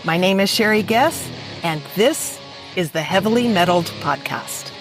My name is Sherry Guess, and this is the Heavily Metalled Podcast.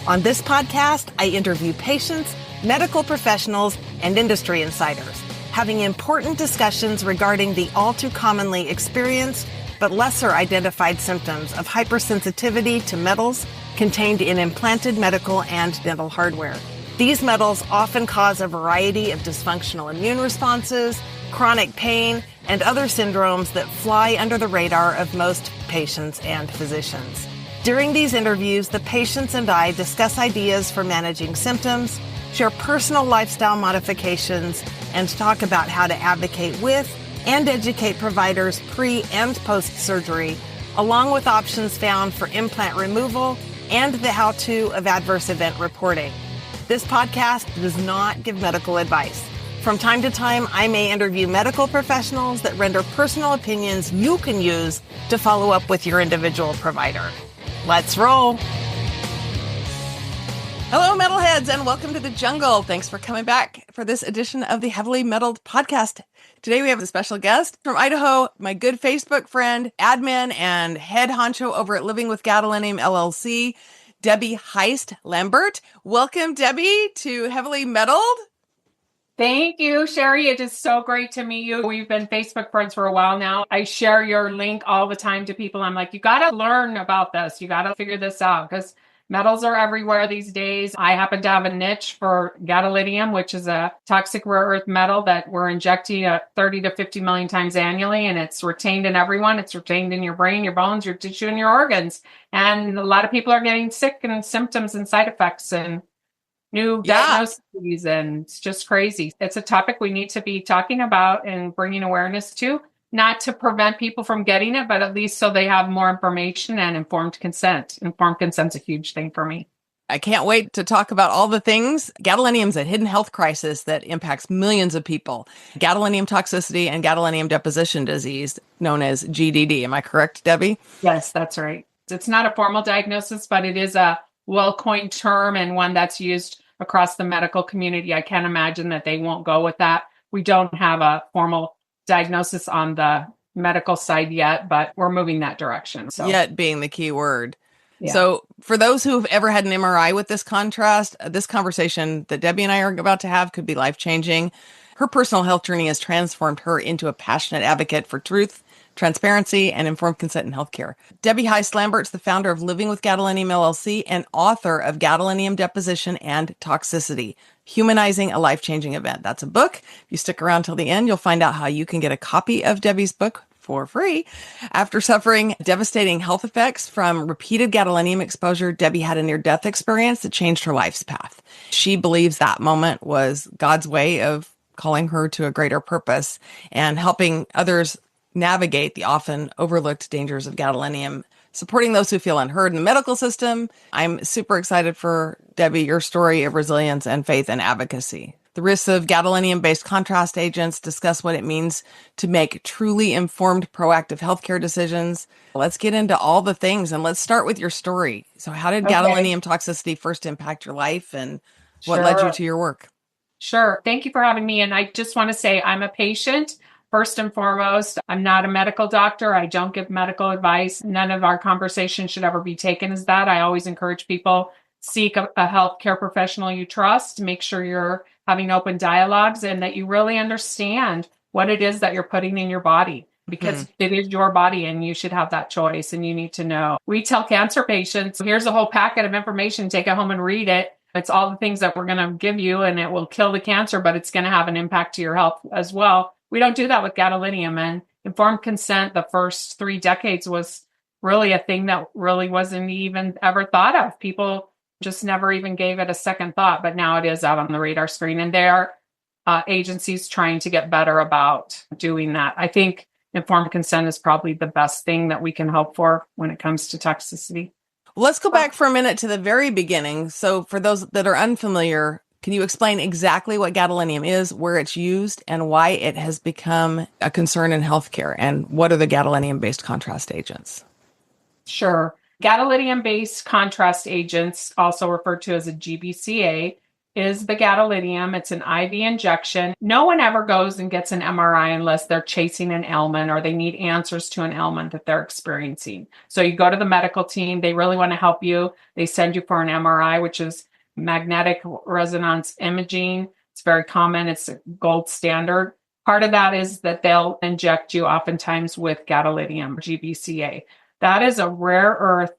On this podcast, I interview patients, medical professionals, and industry insiders, having important discussions regarding the all too commonly experienced but lesser identified symptoms of hypersensitivity to metals contained in implanted medical and dental hardware. These metals often cause a variety of dysfunctional immune responses, chronic pain, and other syndromes that fly under the radar of most patients and physicians. During these interviews, the patients and I discuss ideas for managing symptoms, share personal lifestyle modifications, and talk about how to advocate with and educate providers pre- and post-surgery, along with options found for implant removal and the how-to of adverse event reporting. This podcast does not give medical advice. From time to time, I may interview medical professionals that render personal opinions you can use to follow up with your individual provider. Let's roll. Hello, metalheads, and welcome to the jungle. Thanks for coming back for this edition of the Heavily Metalled Podcast. Today we have a special guest from Idaho, my good Facebook friend, admin, and head honcho over at Living with Gadolinium LLC, Debbie Heist Lambert. Welcome, Debbie, to Heavily Metalled. Thank you, Sherry. It is so great to meet you. We've been Facebook friends for a while now. I share your link all the time to people. I'm like, you got to learn about this. You got to figure this out because metals are everywhere these days. I happen to have a niche for gadolinium, which is a toxic rare earth metal that we're injecting 30 to 50 million times annually, and it's retained in everyone. It's retained in your brain, your bones, your tissue, and your organs. And a lot of people are getting sick and symptoms and side effects and new diagnoses, and it's just crazy. It's a topic we need to be talking about and bringing awareness to, not to prevent people from getting it, but at least so they have more information and informed consent. Informed consent's a huge thing for me. I can't wait to talk about all the things. Gadolinium is a hidden health crisis that impacts millions of people. Gadolinium toxicity and gadolinium deposition disease, known as GDD. Am I correct, Debbie? Yes, that's right. It's not a formal diagnosis, but it is a well-coined term and one that's used across the medical community. I can't imagine that they won't go with that. We don't have a formal diagnosis on the medical side yet, but we're moving that direction. So yet being the key word. Yeah. So for those who've ever had an MRI with this contrast, this conversation that Debbie and I are about to have could be life-changing. Her personal health journey has transformed her into a passionate advocate for truth, transparency, and informed consent in healthcare. Debbie Heist Lambert is the founder of Living with Gadolinium LLC and author of Gadolinium Deposition and Toxicity, Humanizing a Life-Changing Event. That's a book. If you stick around till the end, you'll find out how you can get a copy of Debbie's book for free. After suffering devastating health effects from repeated gadolinium exposure, Debbie had a near-death experience that changed her life's path. She believes that moment was God's way of calling her to a greater purpose and helping others navigate the often overlooked dangers of gadolinium, supporting those who feel unheard in the medical system. I'm super excited for, Debbie, your story of resilience and faith and advocacy. The risks of gadolinium-based contrast agents, discuss what it means to make truly informed, proactive healthcare decisions. Let's get into all the things, and let's start with your story. So how did gadolinium toxicity first impact your life, and what led you to your work? Sure. Thank you for having me. And I just want to say I'm a patient. First and foremost, I'm not a medical doctor. I don't give medical advice. None of our conversation should ever be taken as that. I always encourage people, seek a healthcare professional you trust, make sure you're having open dialogues and that you really understand what it is that you're putting in your body, because it is your body and you should have that choice and you need to know. We tell cancer patients, here's a whole packet of information, take it home and read it. It's all the things that we're going to give you and it will kill the cancer, but it's going to have an impact to your health as well. We don't do that with gadolinium, and informed consent the first 3 decades was really a thing that really wasn't even ever thought of. People just never even gave it a second thought, but now it is out on the radar screen, and there are agencies trying to get better about doing that. I think informed consent is probably the best thing that we can hope for when it comes to toxicity. Let's go back for a minute to the very beginning. So for those that are unfamiliar, can you explain exactly what gadolinium is, where it's used, and why it has become a concern in healthcare? And what are the gadolinium-based contrast agents? Sure. Gadolinium-based contrast agents, also referred to as a GBCA, is the gadolinium. It's an IV injection. No one ever goes and gets an MRI unless they're chasing an ailment or they need answers to an ailment that they're experiencing. So you go to the medical team. They really want to help you. They send you for an MRI, which is magnetic resonance imaging. It's very common. It's a gold standard. Part of that is that they'll inject you oftentimes with gadolinium, GBCA. That is a rare earth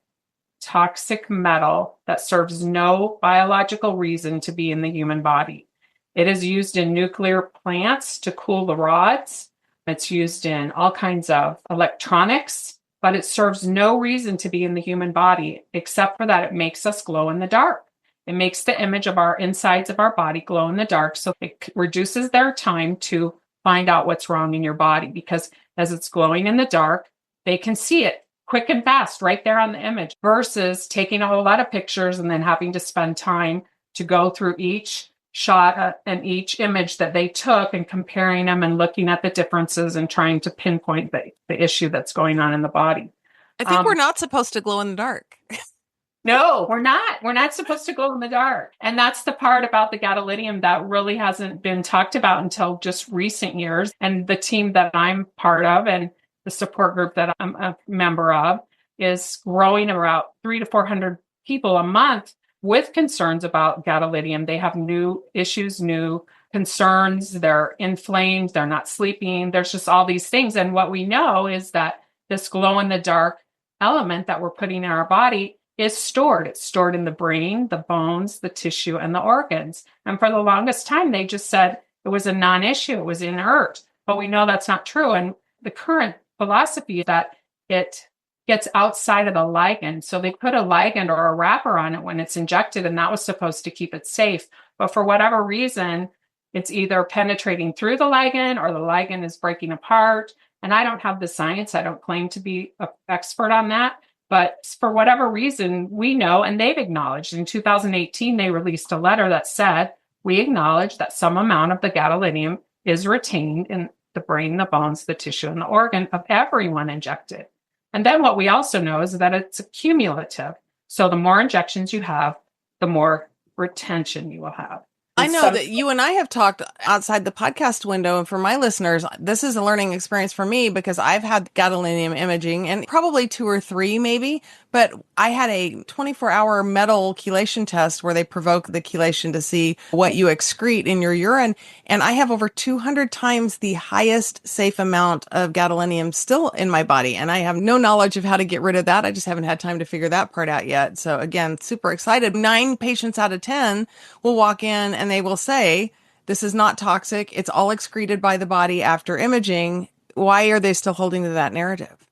toxic metal that serves no biological reason to be in the human body. It is used in nuclear plants to cool the rods. It's used in all kinds of electronics, but it serves no reason to be in the human body except for that it makes us glow in the dark. It makes the image of our insides of our body glow in the dark, so it reduces their time to find out what's wrong in your body, because as it's glowing in the dark, they can see it quick and fast right there on the image, versus taking a whole lot of pictures and then having to spend time to go through each shot and each image that they took and comparing them and looking at the differences and trying to pinpoint the issue that's going on in the body. I think we're not supposed to glow in the dark. No, we're not. We're not supposed to glow in the dark. And that's the part about the gadolinium that really hasn't been talked about until just recent years. And the team that I'm part of and the support group that I'm a member of is growing about 300 to 400 people a month with concerns about gadolinium. They have new issues, new concerns. They're inflamed. They're not sleeping. There's just all these things. And what we know is that this glow in the dark element that we're putting in our body is stored. It's stored in the brain, the bones, the tissue, and the organs. And for the longest time, they just said it was a non-issue. It was inert. But we know that's not true. And the current philosophy is that it gets outside of the ligand. So they put a ligand or a wrapper on it when it's injected, and that was supposed to keep it safe. But for whatever reason, it's either penetrating through the ligand or the ligand is breaking apart. And I don't have the science. I don't claim to be an expert on that. But for whatever reason, we know, and they've acknowledged, in 2018, they released a letter that said, we acknowledge that some amount of the gadolinium is retained in the brain, the bones, the tissue, and the organ of everyone injected. And then what we also know is that it's cumulative. So the more injections you have, the more retention you will have. I know that you and I have talked outside the podcast window, and for my listeners, this is a learning experience for me because I've had gadolinium imaging and probably 2 or 3 maybe, but I had a 24-hour metal chelation test where they provoke the chelation to see what you excrete in your urine, and I have over 200 times the highest safe amount of gadolinium still in my body, and I have no knowledge of how to get rid of that. I just haven't had time to figure that part out yet. So again, super excited. 9 patients out of 10 will walk in and they will say, this is not toxic. It's all excreted by the body after imaging. Why are they still holding to that narrative?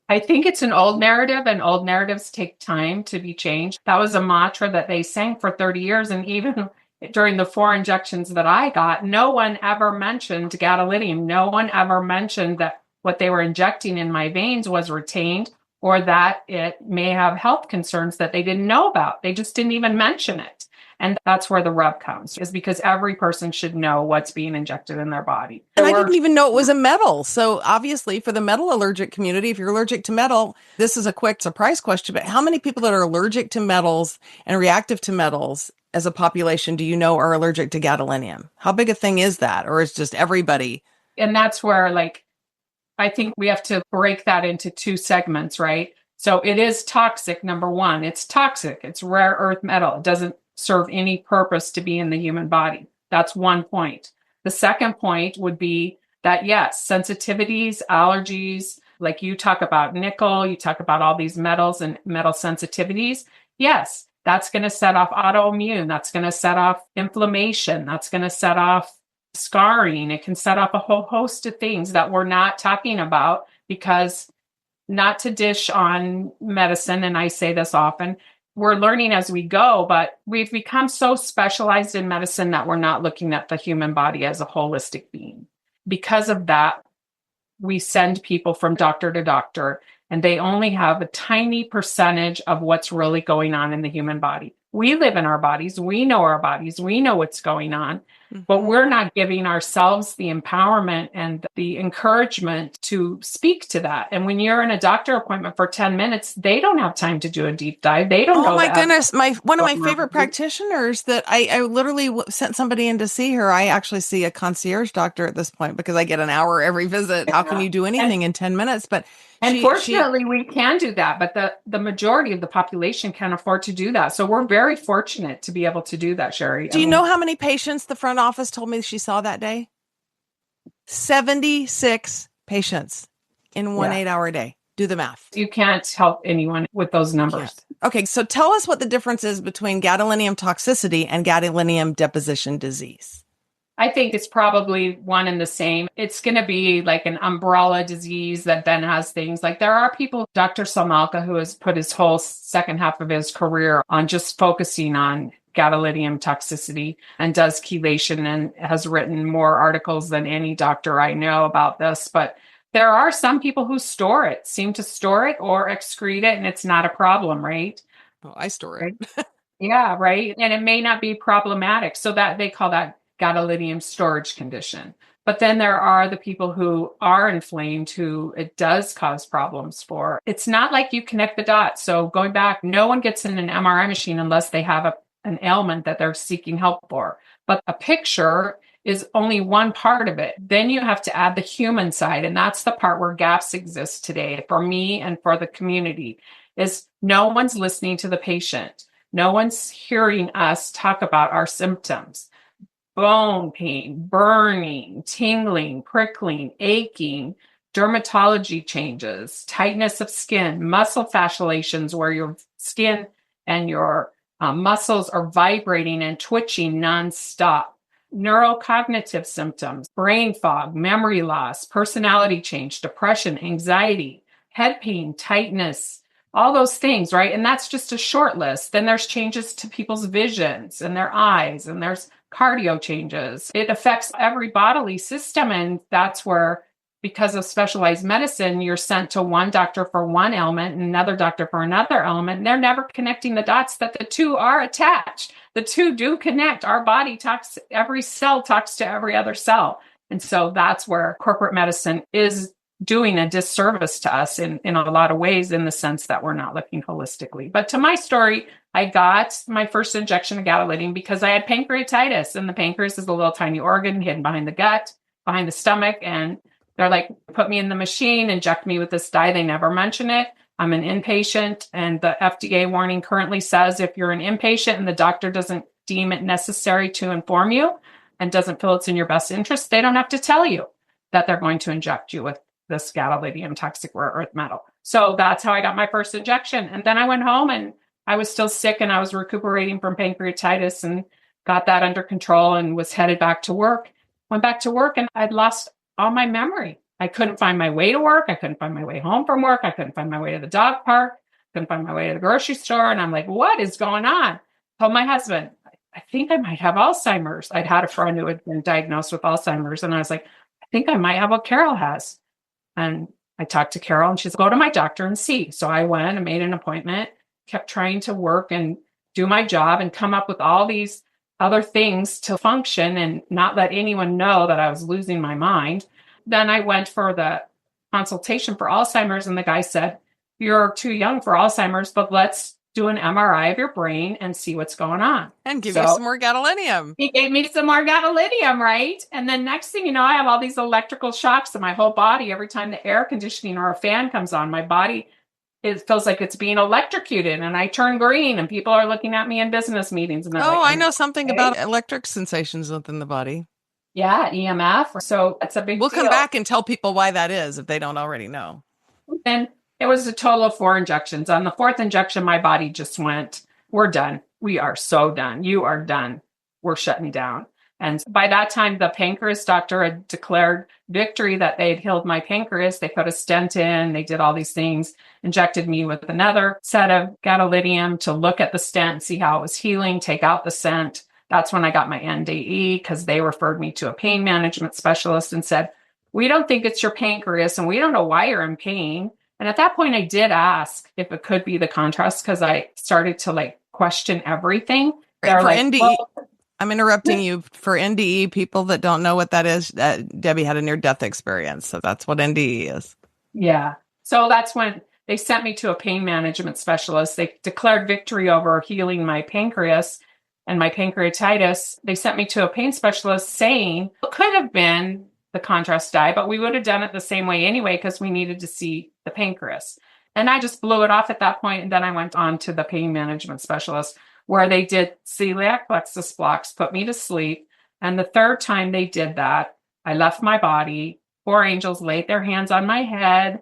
I think it's an old narrative, and old narratives take time to be changed. That was a mantra that they sang for 30 years. And even during the 4 injections that I got, no one ever mentioned gadolinium. No one ever mentioned that what they were injecting in my veins was retained, or that it may have health concerns that they didn't know about. They just didn't even mention it. And that's where the rub comes, is because every person should know what's being injected in their body. And I didn't even know it was a metal. So obviously for the metal allergic community, if you're allergic to metal, this is a quick surprise question, but how many people that are allergic to metals and reactive to metals as a population do you know are allergic to gadolinium? How big a thing is that? Or is just everybody? And that's where, I think we have to break that into 2 segments, right? So it is toxic, number one. It's toxic. It's rare earth metal. It doesn't serve any purpose to be in the human body. That's one point. The second point would be that, yes, sensitivities, allergies, like you talk about nickel, you talk about all these metals and metal sensitivities. Yes, that's going to set off autoimmune. That's going to set off inflammation. That's going to set off scarring. It can set off a whole host of things that we're not talking about, because, not to dish on medicine, and I say this often, we're learning as we go, but we've become so specialized in medicine that we're not looking at the human body as a holistic being. Because of that, we send people from doctor to doctor, and they only have a tiny percentage of what's really going on in the human body. We live in our bodies. We know our bodies. We know what's going on. but we're not giving ourselves the empowerment and the encouragement to speak to that. And when you're in a doctor appointment for 10 minutes, they don't have time to do a deep dive. They don't know. Oh my goodness. One of my favorite practitioners that I literally sent somebody in to see her. I actually see a concierge doctor at this point because I get an hour every visit. How can you do anything in 10 minutes? But fortunately, we can do that, but the majority of the population can't afford to do that. So we're very fortunate to be able to do that, Sherry. Do you know how many patients the front office told me she saw that day? 76 patients in one 8-hour day. Do the math. You can't help anyone with those numbers. Okay, so tell us what the difference is between gadolinium toxicity and gadolinium deposition disease. I think it's probably one and the same. It's going to be like an umbrella disease that then has things like there are people, Dr. Salmalka, who has put his whole second half of his career on just focusing on gadolinium toxicity and does chelation and has written more articles than any doctor I know about this. But there are some people who seem to store it or excrete it, and it's not a problem, right? Oh, I store it. Right? Yeah, right. And it may not be problematic. So that they call that gadolinium storage condition. But then there are the people who are inflamed who it does cause problems for. It's not like you connect the dots. So going back, no one gets in an MRI machine unless they have an ailment that they're seeking help for. But a picture is only one part of it. Then you have to add the human side. And that's the part where gaps exist today for me and for the community is no one's listening to the patient. No one's hearing us talk about our symptoms. Bone pain, burning, tingling, prickling, aching, dermatology changes, tightness of skin, muscle fasciolations where your skin and your muscles are vibrating and twitching nonstop, neurocognitive symptoms, brain fog, memory loss, personality change, depression, anxiety, head pain, tightness, all those things, right? And that's just a short list. Then there's changes to people's visions and their eyes, and there's cardio changes. It affects every bodily system. And that's where, because of specialized medicine, you're sent to one doctor for one ailment and another doctor for another ailment. And they're never connecting the dots that the two are attached. The two do connect. Our body talks, every cell talks to every other cell. And so that's where corporate medicine is doing a disservice to us in a lot of ways, in the sense that we're not looking holistically. But to my story, I got my first injection of gadolinium because I had pancreatitis, and the pancreas is a little tiny organ hidden behind the gut, behind the stomach. And they're like, put me in the machine, inject me with this dye. They never mention it. I'm an inpatient, and the FDA warning currently says if you're an inpatient and the doctor doesn't deem it necessary to inform you and doesn't feel it's in your best interest, they don't have to tell you that they're going to inject you with this gadolinium toxic rare earth metal. So that's how I got my first injection. And then I went home and I was still sick and I was recuperating from pancreatitis and got that under control and was headed back to work. Went back to work and I'd lost all my memory. I couldn't find my way to work. I couldn't find my way home from work. I couldn't find my way to the dog park. Couldn't find my way to the grocery store. And I'm like, what is going on? Told my husband, I think I might have Alzheimer's. I'd had a friend who had been diagnosed with Alzheimer's. And I was like, I think I might have what Carol has. And I talked to Carol and she's go to my doctor and see. So I went and made an appointment, kept trying to work and do my job and come up with all these other things to function and not let anyone know that I was losing my mind. Then I went for the consultation for Alzheimer's and the guy said, you're too young for Alzheimer's, but let's do an MRI of your brain and see what's going on. And give you some more gadolinium. He gave me some more gadolinium, right? And then next thing you know, I have all these electrical shocks in my whole body. Every time the air conditioning or a fan comes on, my body, it feels like it's being electrocuted and I turn green and people are looking at me in business meetings. And I know something about electric sensations within the body. Yeah, EMF. So it's a big deal. We'll come back and tell people why that is if they don't already know. And it was a total of 4 injections. On the 4th injection, my body just went, we're done. We are so done. You are done. We're shutting down. And by that time, the pancreas doctor had declared victory that they had healed my pancreas. They put a stent in. They did all these things, injected me with another set of gadolinium to look at the stent and see how it was healing, take out the stent. That's when I got my NDE because they referred me to a pain management specialist and said, we don't think it's your pancreas and we don't know why you're in pain. And at that point, I did ask if it could be the contrast because I started to question everything. They're like, NDE, I'm interrupting you for NDE. People that don't know what that is, Debbie had a near-death experience. So that's what NDE is. Yeah. So that's when they sent me to a pain management specialist. They declared victory over healing my pancreas and my pancreatitis. They sent me to a pain specialist saying it could have been the contrast dye, but we would have done it the same way anyway because we needed to see the pancreas. And I just blew it off at that point. And then I went on to the pain management specialist where they did celiac plexus blocks, put me to sleep. And the third time they did that, I left my body. 4 angels laid their hands on my head.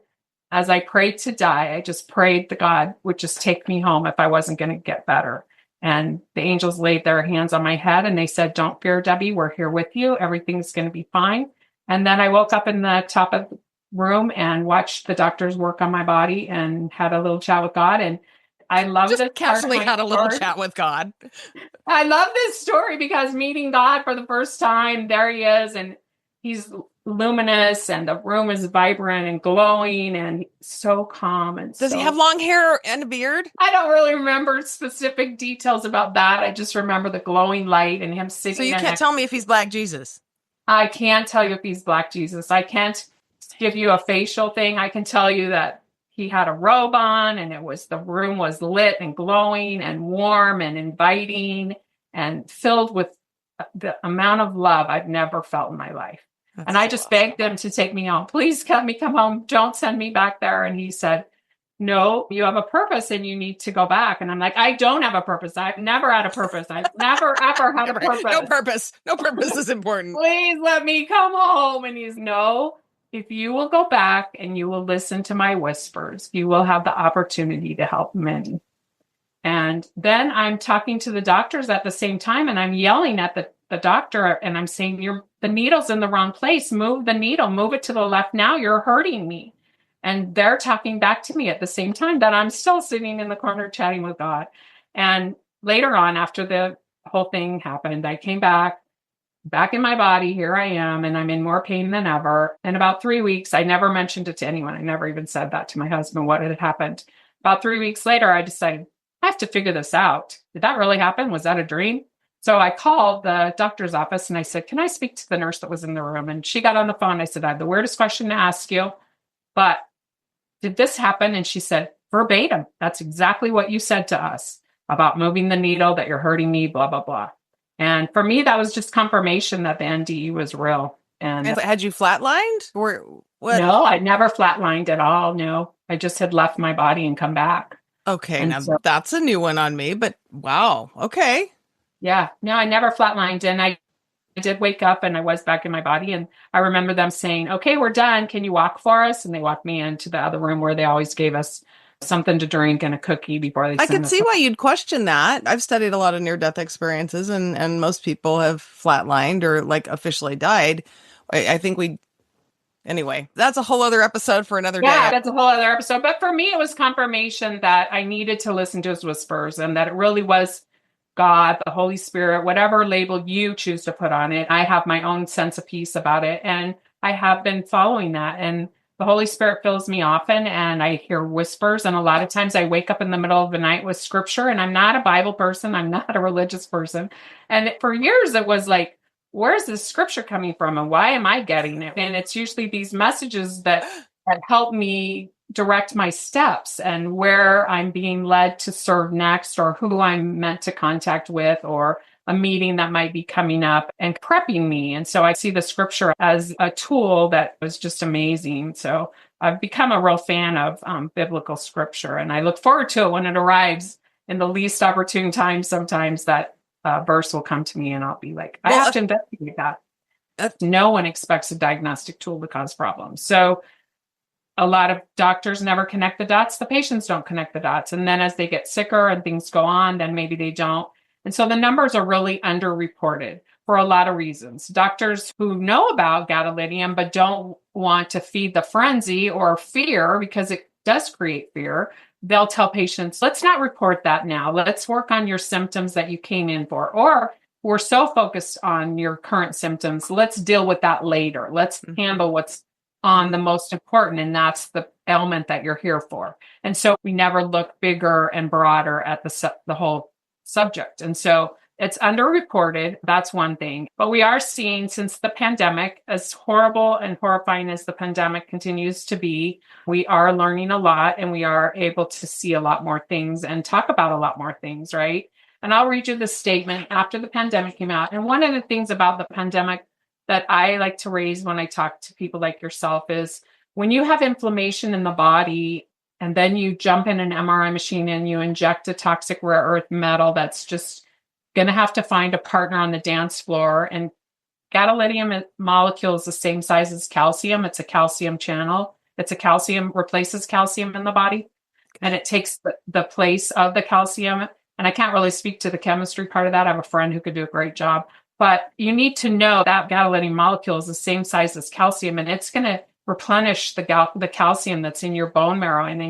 As I prayed to die, I just prayed that God would just take me home if I wasn't going to get better. And the angels laid their hands on my head and they said, "Don't fear, Debbie, we're here with you. Everything's going to be fine." And then I woke up in the top of the room and watched the doctors work on my body and had a little chat with God. And I love Just this casually had a little chat with God. I love this story because meeting God for the first time, there he is, and he's luminous, and the room is vibrant and glowing, and so calm. And does he have long hair and a beard? I don't really remember specific details about that. I just remember the glowing light and him sitting. So you can't tell me if he's Black Jesus. I can't tell you if he's Black Jesus. I can't give you a facial thing. I can tell you that he had a robe on, and the room was lit and glowing and warm and inviting and filled with the amount of love I've never felt in my life. And I just begged him to take me home. "Please let me come home. Don't send me back there." And he said, "No, you have a purpose and you need to go back." And I'm like, "I don't have a purpose. I've never had a purpose. I've never, ever had a purpose. No purpose. No purpose is important. Please let me come home." And he's, "No, if you will go back and you will listen to my whispers, you will have the opportunity to help many." And then I'm talking to the doctors at the same time, and I'm yelling at the doctor, and I'm saying, "The needle's in the wrong place. Move the needle. Move it to the left now. You're hurting me." And they're talking back to me at the same time that I'm still sitting in the corner chatting with God. And later on, after the whole thing happened, I came back in my body. Here I am, and I'm in more pain than ever. In about 3 weeks, I never mentioned it to anyone. I never even said that to my husband, what had happened. About 3 weeks later, I decided, I have to figure this out. Did that really happen? Was that a dream? So I called the doctor's office and I said, "Can I speak to the nurse that was in the room?" And she got on the phone. I said, "I have the weirdest question to ask you, but did this happen?" And she said, "Verbatim, that's exactly what you said to us about moving the needle, that you're hurting me, blah, blah, blah." And for me, that was just confirmation that the NDE was real. And had you flatlined? Or what? No, I never flatlined at all. No, I just had left my body and come back. Okay, and now that's a new one on me, but wow. Okay. Yeah, no, I never flatlined. And I did wake up and I was back in my body. And I remember them saying, "Okay, we're done. Can you walk for us?" And they walked me into the other room where they always gave us something to drink and a cookie before they sent us. I could see why you'd question that. I've studied a lot of near-death experiences, and most people have flatlined or like officially died. I think anyway, that's a whole other episode for another day. Yeah, that's a whole other episode. But for me, it was confirmation that I needed to listen to his whispers and that it really was God, the Holy Spirit, whatever label you choose to put on it. I have my own sense of peace about it. And I have been following that. And the Holy Spirit fills me often and I hear whispers. And a lot of times I wake up in the middle of the night with scripture, and I'm not a Bible person. I'm not a religious person. And for years it was like, where's this scripture coming from? And why am I getting it? And it's usually these messages that help me direct my steps and where I'm being led to serve next, or who I'm meant to contact with, or a meeting that might be coming up, and prepping me. And so I see the scripture as a tool that was just amazing. So I've become a real fan of biblical scripture, and I look forward to it when it arrives in the least opportune time. Sometimes that verse will come to me and I'll be like, I have to investigate that. No one expects a diagnostic tool to cause problems. So a lot of doctors never connect the dots. The patients don't connect the dots. And then as they get sicker and things go on, then maybe they don't. And so the numbers are really underreported for a lot of reasons. Doctors who know about gadolinium but don't want to feed the frenzy or fear, because it does create fear, they'll tell patients, let's not report that now. Let's work on your symptoms that you came in for. Or we're so focused on your current symptoms, let's deal with that later. Let's handle what's on the most important, and that's the ailment that you're here for. And so we never look bigger and broader at the whole subject. And so It's underreported. That's one thing. But we are seeing, since the pandemic, as horrible and horrifying as the pandemic continues to be, we are learning a lot and we are able to see a lot more things and talk about a lot more things, right? And I'll read you the statement after the pandemic came out. And one of the things about the pandemic that I like to raise when I talk to people like yourself is when you have inflammation in the body and then you jump in an MRI machine and you inject a toxic rare earth metal that's just going to have to find a partner on the dance floor. And gadolinium molecule is the same size as calcium. It's a calcium channel. It's a calcium, replaces calcium in the body. And it takes the place of the calcium. And I can't really speak to the chemistry part of that. I have a friend who could do a great job. But you need to know that gadolinium molecule is the same size as calcium. And it's going to replenish the calcium that's in your bone marrow and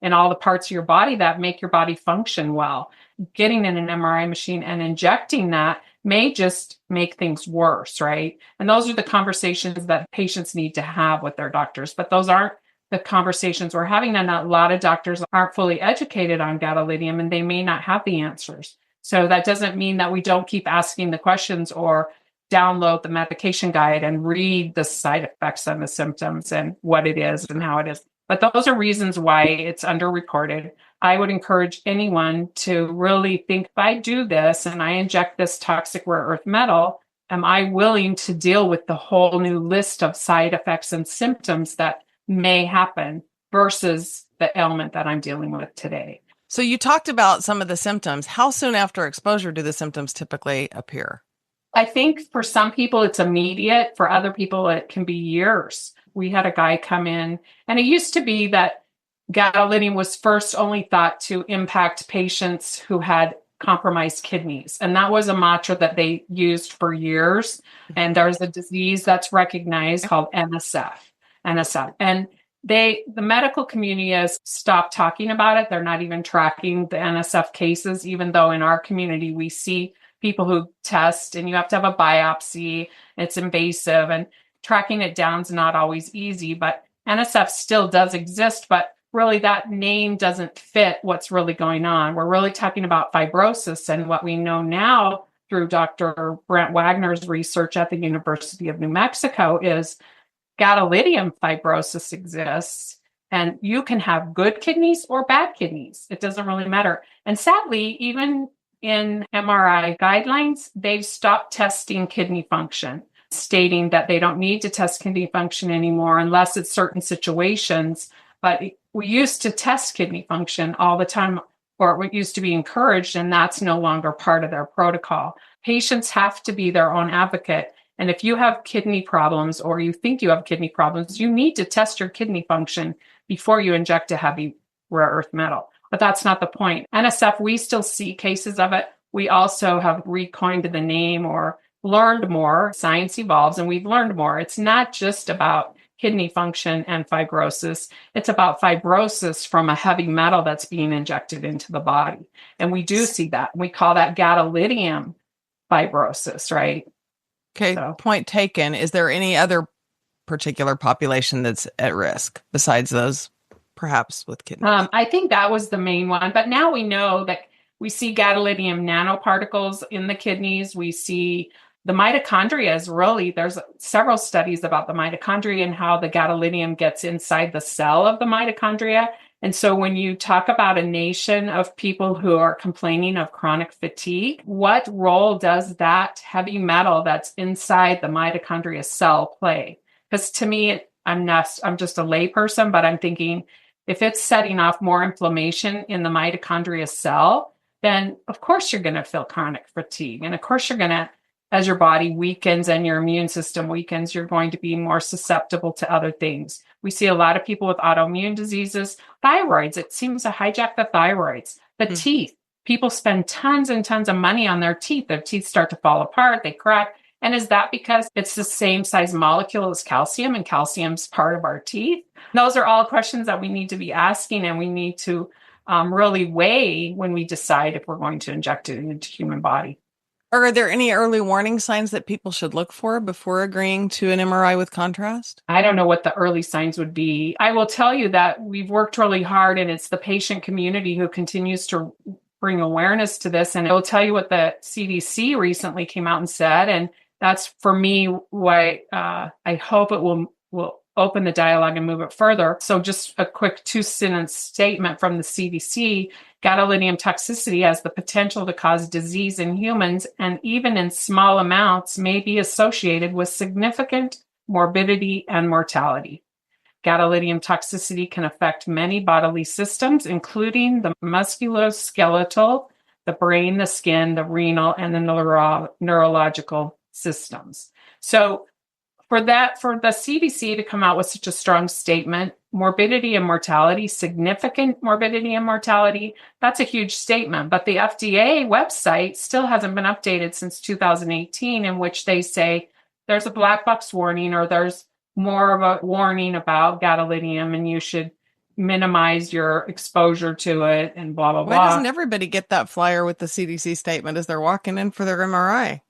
in all the parts of your body that make your body function well. Getting in an MRI machine and injecting that may just make things worse, right? And those are the conversations that patients need to have with their doctors, but those aren't the conversations we're having. And a lot of doctors aren't fully educated on gadolinium and they may not have the answers. So that doesn't mean that we don't keep asking the questions or download the medication guide and read the side effects and the symptoms and what it is and how it is. But those are reasons why it's underreported. I would encourage anyone to really think, if I do this and I inject this toxic rare earth metal, am I willing to deal with the whole new list of side effects and symptoms that may happen versus the ailment that I'm dealing with today? So you talked about some of the symptoms. How soon after exposure do the symptoms typically appear? I think for some people it's immediate. For other people, it can be years. We had a guy come in, and it used to be that gadolinium was first only thought to impact patients who had compromised kidneys. And that was a mantra that they used for years. And there's a disease that's recognized called NSF. And the medical community has stopped talking about it. They're not even tracking the NSF cases, even though in our community we see people who test and you have to have a biopsy. It's invasive and tracking it down is not always easy, but NSF still does exist, but really that name doesn't fit what's really going on. We're really talking about fibrosis, and what we know now through Dr. Brent Wagner's research at the University of New Mexico is gadolinium fibrosis exists, and you can have good kidneys or bad kidneys. It doesn't really matter. And sadly, even in MRI guidelines, they've stopped testing kidney function, stating that they don't need to test kidney function anymore unless it's certain situations. But we used to test kidney function all the time, or it used to be encouraged, and that's no longer part of their protocol. Patients have to be their own advocate. And if you have kidney problems or you think you have kidney problems, you need to test your kidney function before you inject a heavy rare earth metal. But that's not the point. NSF, we still see cases of it. We also have recoined the name or learned more. Science evolves and we've learned more. It's not just about kidney function and fibrosis. It's about fibrosis from a heavy metal that's being injected into the body. And we do see that. We call that gadolinium fibrosis, right? Okay, so. Point taken. Is there any other particular population that's at risk besides those perhaps with kidneys? I think that was the main one. But now we know that we see gadolinium nanoparticles in the kidneys. We see the mitochondria is really, there's several studies about the mitochondria and how the gadolinium gets inside the cell of the mitochondria. And so when you talk about a nation of people who are complaining of chronic fatigue, what role does that heavy metal that's inside the mitochondria cell play? Because to me, I'm just a layperson, but I'm thinking if it's setting off more inflammation in the mitochondria cell, then of course you're going to feel chronic fatigue. And of course you're going to, as your body weakens and your immune system weakens, you're going to be more susceptible to other things. We see a lot of people with autoimmune diseases, thyroids. It seems to hijack the thyroids, the teeth. People spend tons and tons of money on their teeth. Their teeth start to fall apart, they crack. And is that because it's the same size molecule as calcium and calcium's part of our teeth? Those are all questions that we need to be asking, and we need to really weigh when we decide if we're going to inject it into the human body. Are there any early warning signs that people should look for before agreeing to an MRI with contrast? I don't know what the early signs would be. I will tell you that we've worked really hard, and it's the patient community who continues to bring awareness to this. And it will tell you what the CDC recently came out and said. And that's, for me, why I hope it will open the dialogue and move it further. So just a quick 2-sentence statement from the CDC: gadolinium toxicity has the potential to cause disease in humans, and even in small amounts may be associated with significant morbidity and mortality. Gadolinium toxicity can affect many bodily systems, including the musculoskeletal, the brain, the skin, the renal, and the neurological systems. So for the CDC to come out with such a strong statement, morbidity and mortality, significant morbidity and mortality, that's a huge statement. But the FDA website still hasn't been updated since 2018, in which they say there's a black box warning, or there's more of a warning about gadolinium and you should minimize your exposure to it and blah, blah, blah. Why doesn't everybody get that flyer with the CDC statement as they're walking in for their MRI?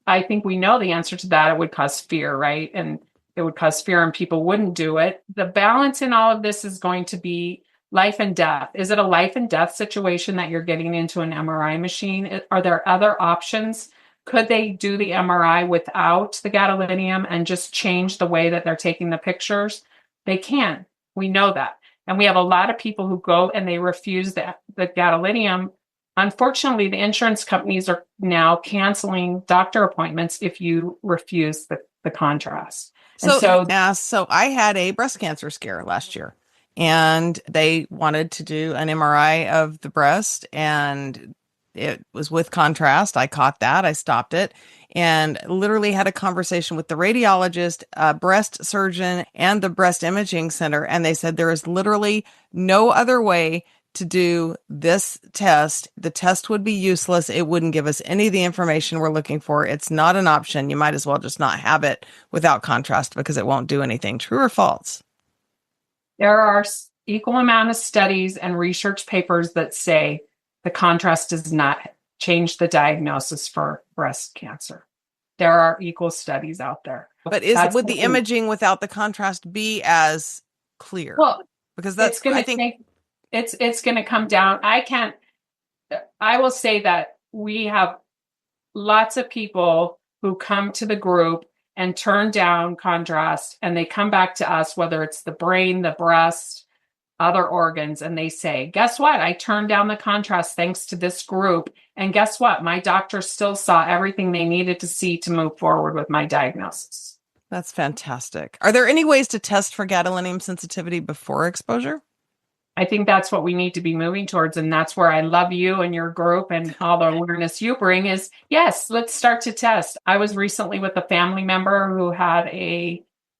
I think we know the answer to that. It would cause fear, right? And it would cause fear and people wouldn't do it. The balance in all of this is going to be life and death. Is it a life and death situation that you're getting into an MRI machine? Are there other options? Could they do the MRI without the gadolinium and just change the way that they're taking the pictures? They can. We know that. And we have a lot of people who go and they refuse the gadolinium. Unfortunately, the insurance companies are now canceling doctor appointments if you refuse the contrast. So I had a breast cancer scare last year, and they wanted to do an MRI of the breast, and it was with contrast. I caught that. I stopped it and literally had a conversation with the radiologist, breast surgeon, and the breast imaging center. And they said there is literally no other way to do this test. The test would be useless. It wouldn't give us any of the information we're looking for. It's not an option. You might as well just not have it without contrast because it won't do anything. True or false? There are equal amount of studies and research papers that say the contrast does not change the diagnosis for breast cancer. There are equal studies out there. But would the imaging without the contrast be as clear? Well, because that's it's going to come down. I will say that we have lots of people who come to the group and turn down contrast, and they come back to us, whether it's the brain, the breast, other organs, and they say, guess what? I turned down the contrast thanks to this group. And guess what? My doctor still saw everything they needed to see to move forward with my diagnosis. That's fantastic. Are there any ways to test for gadolinium sensitivity before exposure? I think that's what we need to be moving towards. And that's where I love you and your group and all the awareness you bring is, yes, let's start to test. I was recently with a family member who had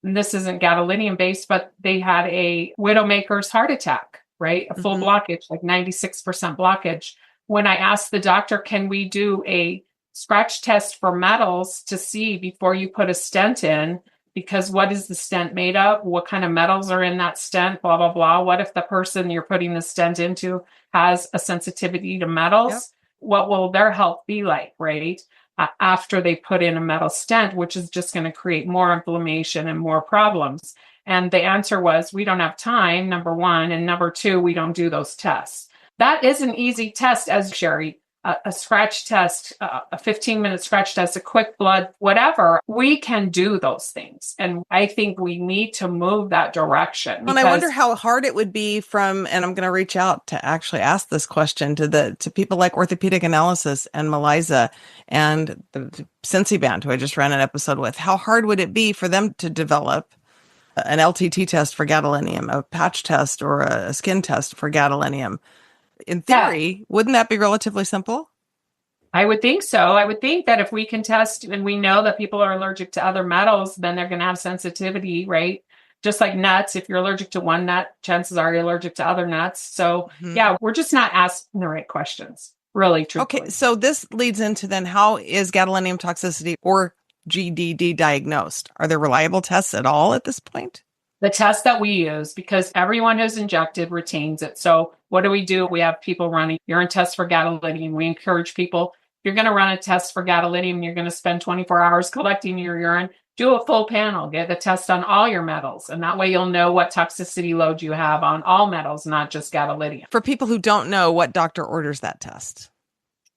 this isn't gadolinium based, but they had a widowmaker's heart attack, right? A full blockage, like 96% blockage. When I asked the doctor, can we do a scratch test for metals to see before you put a stent in? Because what is the stent made of? What kind of metals are in that stent? Blah, blah, blah. What if the person you're putting the stent into has a sensitivity to metals? Yep. What will their health be like, right? After they put in a metal stent, which is just going to create more inflammation and more problems. And the answer was, we don't have time, number one. And number two, we don't do those tests. That is an easy test, as Sherry. A scratch test, a 15-minute scratch test, a quick blood, whatever. We can do those things. And I think we need to move that direction. And I wonder how hard it would be and I'm going to reach out to actually ask this question to people like Orthopedic Analysis and Melisa and the Sensi Band, who I just ran an episode with. How hard would it be for them to develop an LTT test for gadolinium, a patch test or a skin test for gadolinium? In theory, wouldn't that be relatively simple? I would think so. I would think that if we can test and we know that people are allergic to other metals, then they're going to have sensitivity, right? Just like nuts. If you're allergic to one nut, chances are you're allergic to other nuts. So yeah, we're just not asking the right questions, really, truthfully. Okay, so this leads into then how is gadolinium toxicity or GDD diagnosed? Are there reliable tests at all at this point? The test that we use, because everyone who's injected retains it. So what do? We have people running urine tests for gadolinium. We encourage people, if you're going to run a test for gadolinium, you're going to spend 24 hours collecting your urine, Do a full panel, get a test on all your metals. And that way you'll know what toxicity load you have on all metals, not just gadolinium. For people who don't know, what doctor orders that test?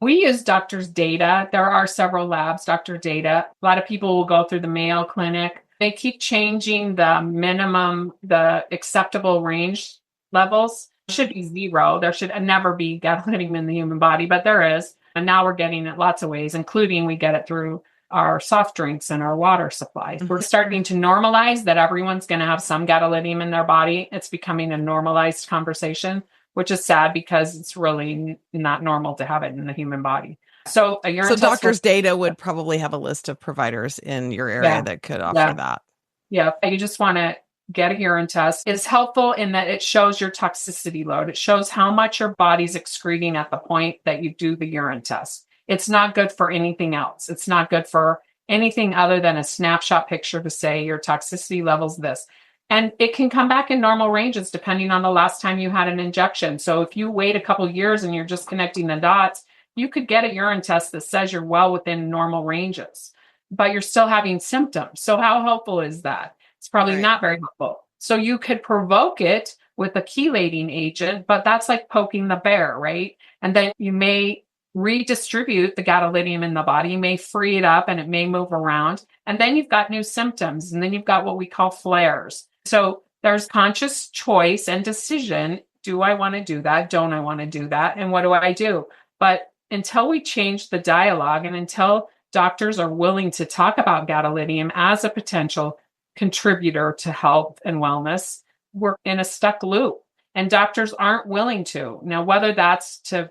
We use doctor's data. There are several labs, doctor data. A lot of people will go through the Mayo Clinic. They keep changing the minimum, the acceptable range levels. It should be 0. There should never be gadolinium in the human body, but there is. And now we're getting it lots of ways, including we get it through our soft drinks and our water supply. We're starting to normalize that everyone's going to have some gadolinium in their body. It's becoming a normalized conversation, which is sad because it's really not normal to have it in the human body. So a urine test doctor's data would probably have a list of providers in your area that could offer that. Yeah, you just want to get a urine test. It's helpful in that it shows your toxicity load. It shows how much your body's excreting at the point that you do the urine test. It's not good for anything else. It's not good for anything other than a snapshot picture to say your toxicity level's this. And it can come back in normal ranges depending on the last time you had an injection. So if you wait a couple years and you're just connecting the dots, you could get a urine test that says you're well within normal ranges, but you're still having symptoms. So how helpful is that? It's probably not very helpful. So you could provoke it with a chelating agent, but that's like poking the bear, right? And then you may redistribute the gadolinium in the body. You may free it up and it may move around. And then you've got new symptoms. And then you've got what we call flares. So there's conscious choice and decision. Do I want to do that? Don't I want to do that? And what do I do? But until we change the dialogue and until doctors are willing to talk about gadolinium as a potential contributor to health and wellness, we're in a stuck loop. And doctors aren't willing to. Now, whether that's to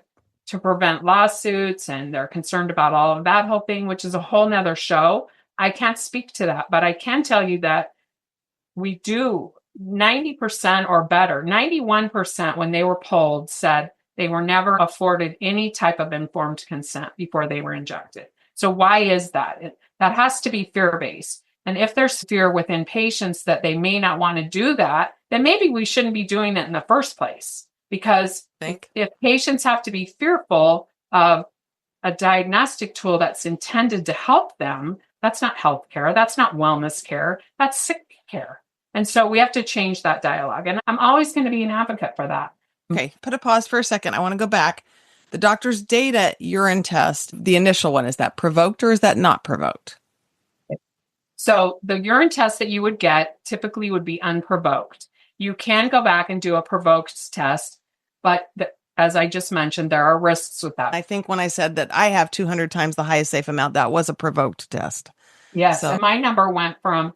prevent lawsuits and they're concerned about all of that whole thing, which is a whole nother show, I can't speak to that. But I can tell you that we do 90% or better, 91% when they were polled said they were never afforded any type of informed consent before they were injected. So why is that? That has to be fear-based. And if there's fear within patients that they may not want to do that, then maybe we shouldn't be doing it in the first place. Because if patients have to be fearful of a diagnostic tool that's intended to help them, that's not healthcare. That's not wellness care. That's sick care. And so we have to change that dialogue. And I'm always going to be an advocate for that. Okay, put a pause for a second. I want to go back. The doctor's data urine test, the initial one, is that provoked or is that not provoked? So the urine test that you would get typically would be unprovoked. You can go back and do a provoked test, but as I just mentioned, there are risks with that. I think when I said that I have 200 times the highest safe amount, that was a provoked test. Yes, so, and my number went from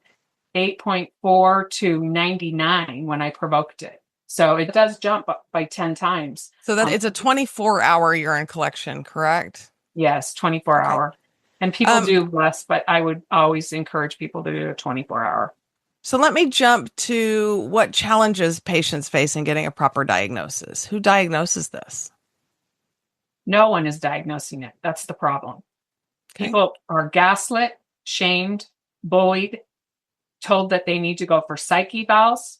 8.4 to 99 when I provoked it. So it does jump up by 10 times. So that it's a 24-hour urine collection, correct? Yes, 24-hour. And people do less, but I would always encourage people to do a 24-hour. So let me jump to what challenges patients face in getting a proper diagnosis. Who diagnoses this? No one is diagnosing it. That's the problem. Okay. People are gaslit, shamed, bullied, told that they need to go for psych evals.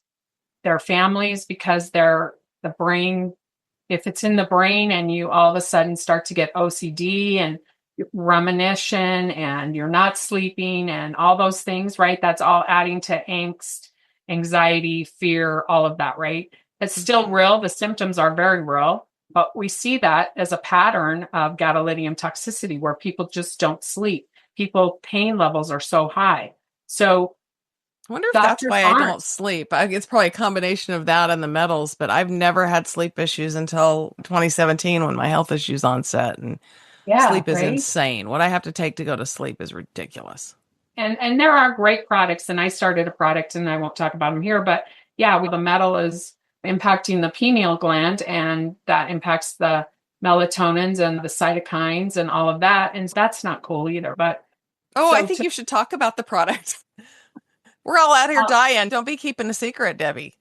Their families, because the brain, if it's in the brain and you all of a sudden start to get OCD and rumination and you're not sleeping and all those things, right? That's all adding to angst, anxiety, fear, all of that, right? It's still real. The symptoms are very real, but we see that as a pattern of gadolinium toxicity where people just don't sleep. People pain levels are so high. So I wonder if that's why I don't sleep. It's probably a combination of that and the metals, but I've never had sleep issues until 2017 when my health issues onset. And sleep is insane. What I have to take to go to sleep is ridiculous. And there are great products, and I started a product, and I won't talk about them here, but the metal is impacting the pineal gland, and that impacts the melatonins and the cytokines and all of that, and that's not cool either. But I think you should talk about the product. We're all out here dying. Don't be keeping a secret, Debbie.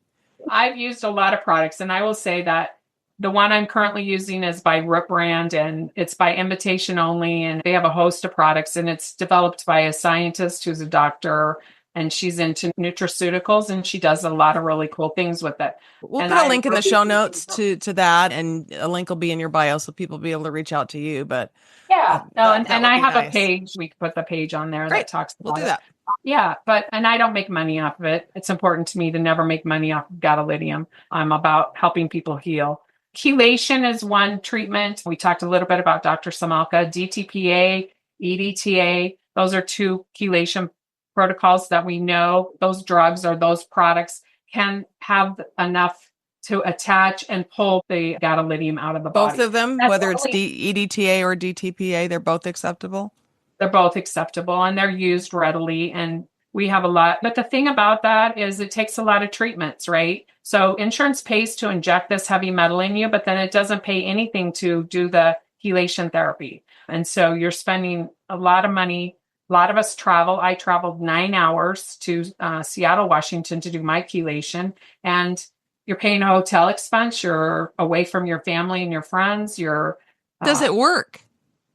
I've used a lot of products, and I will say that the one I'm currently using is by Root Brand, and it's by invitation only. And they have a host of products, and it's developed by a scientist who's a doctor, and she's into nutraceuticals, and she does a lot of really cool things with it. We'll put a link in the show notes to that, and a link will be in your bio so people will be able to reach out to you. But and I have a page. We can put the page on there that talks about it. We'll do that. Yeah, and I don't make money off of it. It's important to me to never make money off of gadolinium. I'm about helping people heal. Chelation is one treatment. We talked a little bit about Dr. Samalka, DTPA, EDTA. Those are two chelation protocols that we know. Those drugs or those products can have enough to attach and pull the gadolinium out of the Both body. of them, That's whether it's only EDTA or DTPA, they're both acceptable. They're both acceptable and they're used readily. And we have a lot. But the thing about that is it takes a lot of treatments, right? So insurance pays to inject this heavy metal in you, but then it doesn't pay anything to do the chelation therapy. And so you're spending a lot of money. A lot of us travel. I traveled 9 hours to Seattle, Washington to do my chelation. And you're paying a hotel expense. You're away from your family and your friends. Does it work?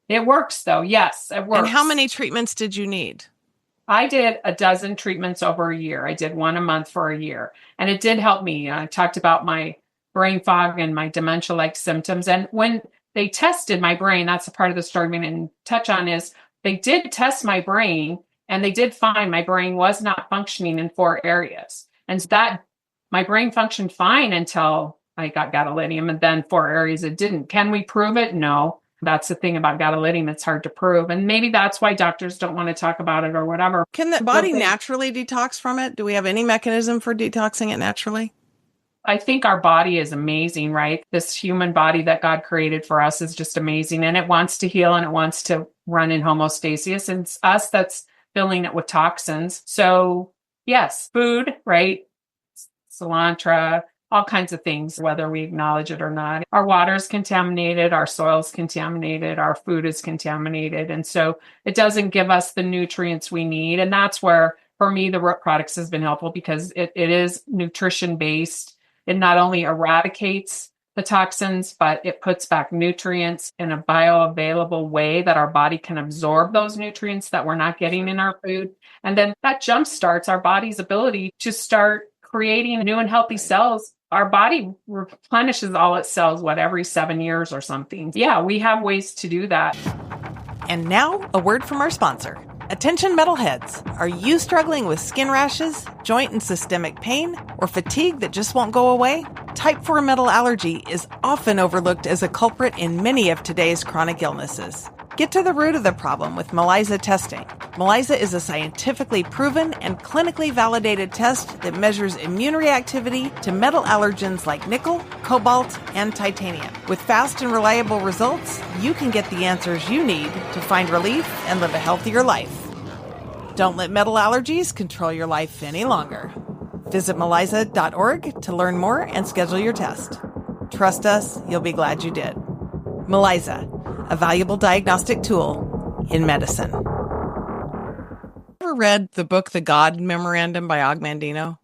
It works though. Yes, it works. And how many treatments did you need? I did a dozen treatments over a year. I did one a month for a year, and it did help me. I talked about my brain fog and my dementia-like symptoms. And when they tested my brain, that's a part of the story we didn't touch on, is they did test my brain and they did find my brain was not functioning in 4 areas. And that my brain functioned fine until I got gadolinium, and then 4 areas it didn't. Can we prove it? No. That's the thing about gadolinium. It's hard to prove. And maybe that's why doctors don't want to talk about it or whatever. Can the body naturally detox from it? Do we have any mechanism for detoxing it naturally? I think our body is amazing, right? This human body that God created for us is just amazing. And it wants to heal and it wants to run in homeostasis. And it's us that's filling it with toxins. So yes, food, right? Cilantro, all kinds of things, whether we acknowledge it or not. Our water is contaminated, our soil is contaminated, our food is contaminated. And so it doesn't give us the nutrients we need. And that's where, for me, the root products has been helpful because it is nutrition based. It not only eradicates the toxins, but it puts back nutrients in a bioavailable way that our body can absorb those nutrients that we're not getting in our food. And then that jumpstarts our body's ability to start creating new and healthy cells. Our body replenishes all its cells, every 7 years or something. Yeah, we have ways to do that. And now, a word from our sponsor. Attention metalheads. Are you struggling with skin rashes, joint and systemic pain, or fatigue that just won't go away? Type 4 metal allergy is often overlooked as a culprit in many of today's chronic illnesses. Get to the root of the problem with Melisa testing. Melisa is a scientifically proven and clinically validated test that measures immune reactivity to metal allergens like nickel, cobalt, and titanium. With fast and reliable results, you can get the answers you need to find relief and live a healthier life. Don't let metal allergies control your life any longer. Visit melisa.org to learn more and schedule your test. Trust us, you'll be glad you did. Melisa, a valuable diagnostic tool in medicine. Ever read the book The God Memorandum by Og Mandino?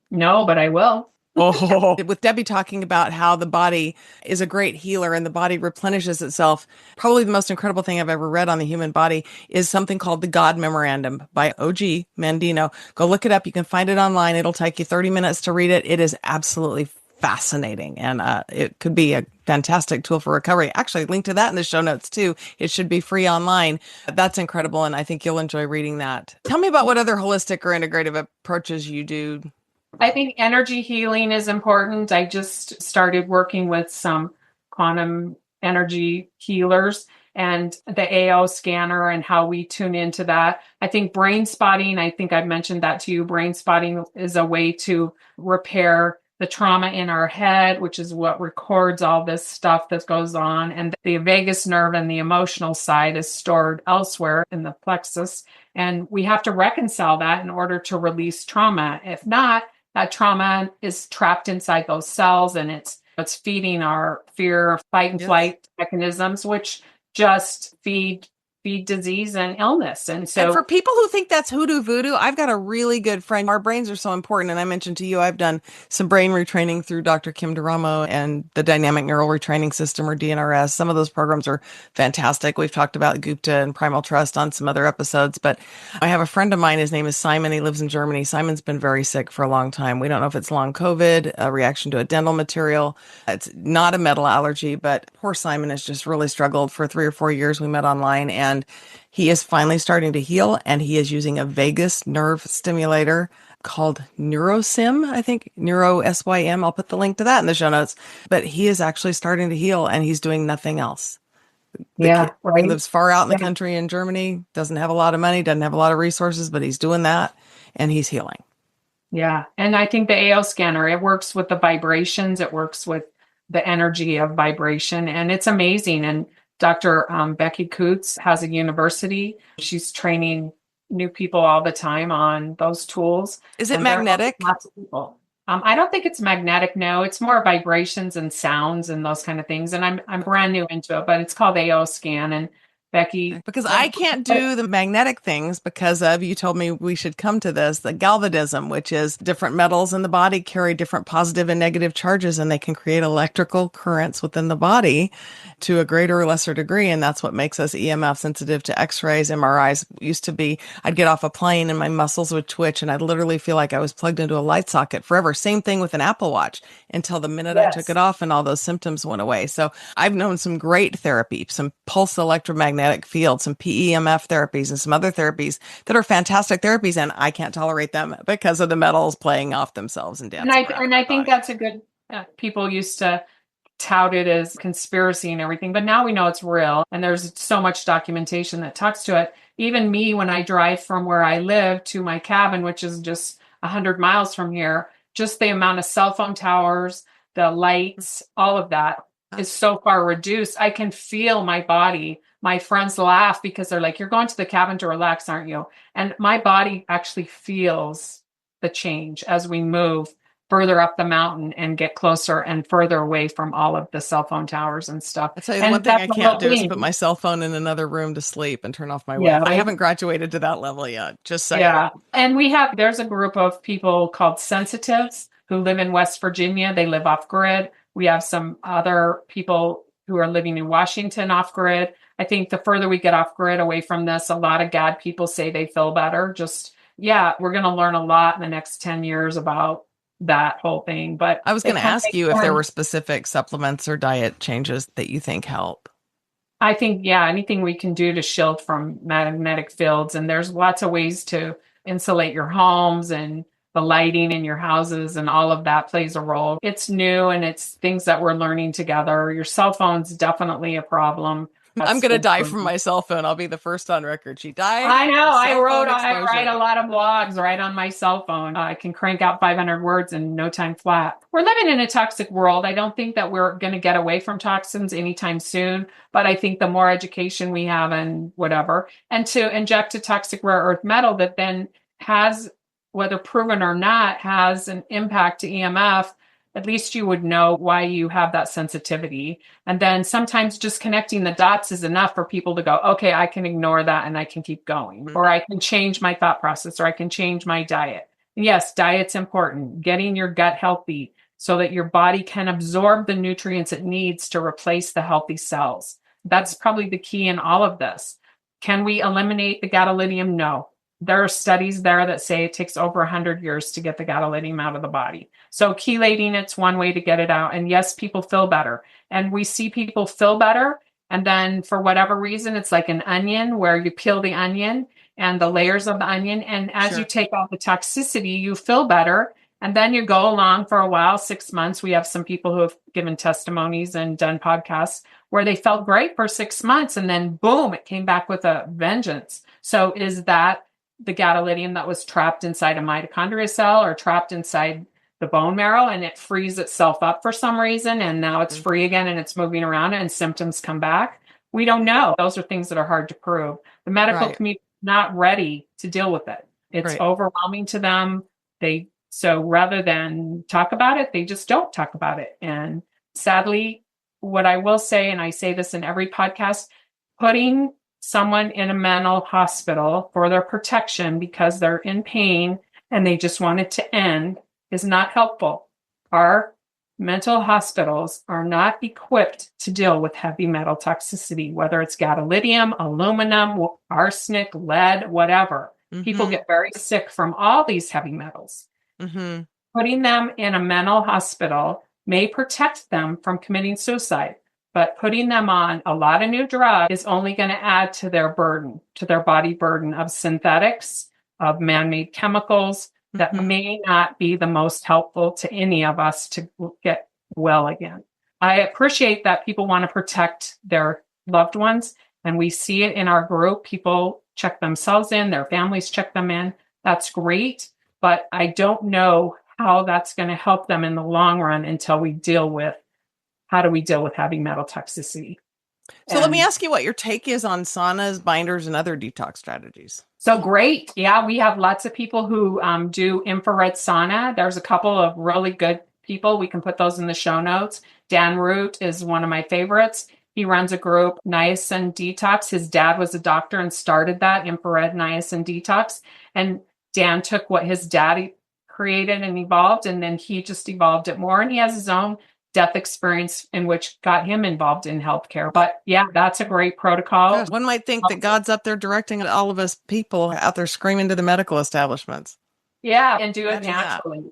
No, but I will. With Debbie talking about how the body is a great healer and the body replenishes itself. Probably the most incredible thing I've ever read on the human body is something called The God Memorandum by O.G. Mandino. Go look it up. You can find it online. It'll take you 30 minutes to read it. It is absolutely fascinating. And it could be a fantastic tool for recovery. Actually, link to that in the show notes too. It should be free online. That's incredible. And I think you'll enjoy reading that. Tell me about what other holistic or integrative approaches you do. I think energy healing is important. I just started working with some quantum energy healers and the AO scanner and how we tune into that. I think brain spotting, I think I've mentioned that to you. Brain spotting is a way to repair the trauma in our head, which is what records all this stuff that goes on. And the vagus nerve and the emotional side is stored elsewhere in the plexus. And we have to reconcile that in order to release trauma. If not, that trauma is trapped inside those cells and it's feeding our fear, fight and flight mechanisms, which just feed disease and illness. And for people who think that's hoodoo voodoo, I've got a really good friend. Our brains are so important. And I mentioned to you, I've done some brain retraining through Dr. Kim DeRamo and the Dynamic Neural Retraining System, or DNRS. Some of those programs are fantastic. We've talked about Gupta and Primal Trust on some other episodes, but I have a friend of mine. His name is Simon. He lives in Germany. Simon's been very sick for a long time. We don't know if it's long COVID, a reaction to a dental material. It's not a metal allergy, but poor Simon has just really struggled for 3 or 4 years. We met online and He is finally starting to heal, and he is using a vagus nerve stimulator called NeuroSym, I think, NeuroSym. I'll put the link to that in the show notes. But he is actually starting to heal, and he's doing nothing else. The kid, Yeah, he right. lives far out in the Yeah. country in Germany, doesn't have a lot of money, doesn't have a lot of resources, but he's doing that, and he's healing. Yeah. And I think the AO scanner, it works with the vibrations, it works with the energy of vibration, and it's amazing. And Dr. Becky Coots has a university. She's training new people all the time on those tools. Is it And there are magnetic? lots of people. I don't think it's magnetic. No, it's more vibrations and sounds and those kind of things. And I'm brand new into it, but it's called AO scan. And Becky, Because I can't do the magnetic things because of, you told me we should come to this, the galvanism, which is different metals in the body carry different positive and negative charges, and they can create electrical currents within the body to a greater or lesser degree. And that's what makes us EMF sensitive to x-rays, MRIs. Used to be, I'd get off a plane and my muscles would twitch and I'd literally feel like I was plugged into a light socket forever. Same thing with an Apple Watch until the minute I took it yes. off and all those symptoms went away. So I've known some great therapy, some pulse electromagnetic field, some PEMF therapies, and some other therapies that are fantastic therapies, and I can't tolerate them because of the metals playing off themselves and And dancing around in I my think body. that's a good, people used to tout it as conspiracy and everything, but now we know it's real. And there's so much documentation that talks to it. Even me, when I drive from where I live to my cabin, which is just 100 miles from here, just the amount of cell phone towers, the lights, all of that is so far reduced. I can feel my body. My friends laugh because they're like, "You're going to the cabin to relax, aren't you?" And my body actually feels the change as we move further up the mountain and get closer and further away from all of the cell phone towers and stuff. I tell you, the one And thing that's I the can't whole do is put thing. my cell phone in another room to sleep and turn off my Yeah, Wi-Fi. I right. haven't graduated to that level yet. Just saying. Yeah. And there's a group of people called sensitives who live in West Virginia. They live off grid. We have some other people who are living in Washington off grid. I think the further we get off grid away from this, a lot of GAD people say they feel better. Just, yeah, we're going to learn a lot in the next 10 years about that whole thing. But I was going it to kind of ask makes you if there were sense. specific supplements or diet changes that you think help. I think, yeah, anything we can do to shield from magnetic fields. And there's lots of ways to insulate your homes, and the lighting in your houses and all of that plays a role. It's new and it's things that we're learning together. Your cell phone's definitely a problem. I'm That's going to been die from proven. my cell phone. I'll be the first on record. She died I from know. cell phone I write a exposure. lot of blogs right on my cell phone. I can crank out 500 words in no time flat. We're living in a toxic world. I don't think that we're going to get away from toxins anytime soon, but I think the more education we have and whatever, and to inject a toxic rare earth metal that then has, whether proven or not, has an impact to EMF, at least you would know why you have that sensitivity. And then sometimes just connecting the dots is enough for people to go, okay, I can ignore that and I can keep going, or I can change my thought process, or I can change my diet. And yes, diet's important. Getting your gut healthy so that your body can absorb the nutrients it needs to replace the healthy cells. That's probably the key in all of this. Can we eliminate the gadolinium? No. There are studies there that say it takes over 100 years to get the gadolinium out of the body. So chelating, it's one way to get it out. And yes, people feel better. And we see people feel better. And then for whatever reason, it's like an onion where you peel the onion and the layers of the onion. And as you Sure. take out the toxicity, you feel better. And then you go along for a while, 6 months. We have some people who have given testimonies and done podcasts where they felt great for 6 months. And then boom, it came back with a vengeance. So is that the gadolinium that was trapped inside a mitochondria cell or trapped inside the bone marrow, and it frees itself up for some reason, and now it's free again and it's moving around and symptoms come back? We don't know. Those are things that are hard to prove. The medical Right. community is not ready to deal with it. It's Right. overwhelming to them. So rather than talk about it, they just don't talk about it. And sadly, what I will say, and I say this in every podcast, putting someone in a mental hospital for their protection because they're in pain and they just want it to end is not helpful. Our mental hospitals are not equipped to deal with heavy metal toxicity, whether it's gadolinium, aluminum, arsenic, lead, whatever. People Mm-hmm. get very sick from all these heavy metals. Mm-hmm. Putting them in a mental hospital may protect them from committing suicide. but putting them on a lot of new drugs is only going to add to their burden, to their body burden of synthetics, of man-made chemicals that may not be the most helpful to any of us to get well again. I appreciate that people want to protect their loved ones, and we see it in our group. People check themselves in, their families check them in. That's great, but I don't know how that's going to help them in the long run until we deal with how do we deal with heavy metal toxicity. So let me ask you what your take is on saunas, binders, and other detox strategies. So great. Yeah, we have lots of people who do infrared sauna. There's a couple of really good people. We can put those in the show notes. Dan Root is one of my favorites. He runs a group, Niacin Detox. His dad was a doctor and started that infrared niacin detox. And Dan took what his daddy created and evolved, and then he just evolved it more. And he has his own death experience in which got him involved in healthcare. But yeah, that's a great protocol. Gosh, one might think that God's up there directing all of us people out there screaming to the medical establishments. Yeah, and do it naturally.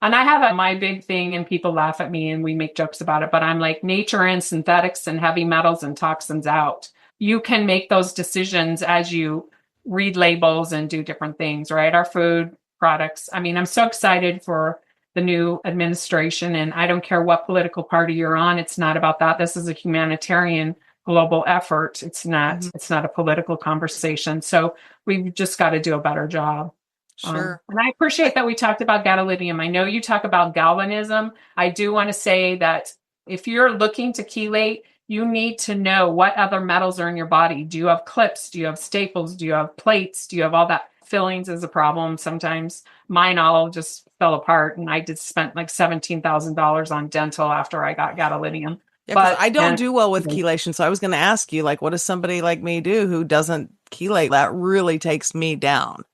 And I have my big thing, and people laugh at me and we make jokes about it, but I'm like, nature and synthetics and heavy metals and toxins out. You can make those decisions as you read labels and do different things, right? Our food products. I mean, I'm so excited for the new administration, and I don't care what political party you're on. It's not about that. This is a humanitarian global effort. It's not a political conversation. So we've just got to do a better job. Sure. And I appreciate that we talked about gadolinium. I know you talk about galvanism. I do want to say that if you're looking to chelate, you need to know what other metals are in your body. Do you have clips? Do you have staples? Do you have plates? Do you have all that? Fillings is a problem sometimes. Mine all just fell apart, and I spent like $17,000 on dental after I got gadolinium. Yeah, but I don't do well with chelation, so I was going to ask you, like, what does somebody like me do who doesn't chelate? That really takes me down.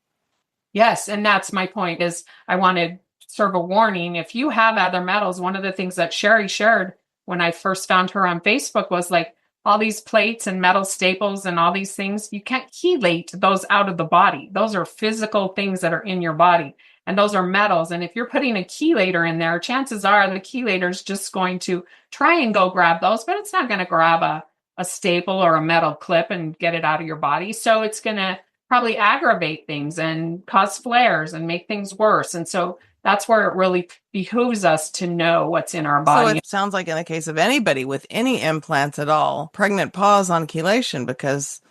Yes, and that's my point. Is I want to serve a warning. If you have other metals, one of the things that Sherry shared when I first found her on Facebook was like, all these plates and metal staples and all these things, you can't chelate those out of the body. Those are physical things that are in your body, and those are metals. And if you're putting a chelator in there, chances are the chelator is just going to try and go grab those, but it's not going to grab a staple or a metal clip and get it out of your body. So it's going to probably aggravate things and cause flares and make things worse. And so that's where it really behooves us to know what's in our body. So it sounds like in the case of anybody with any implants at all, pregnant pause on chelation, because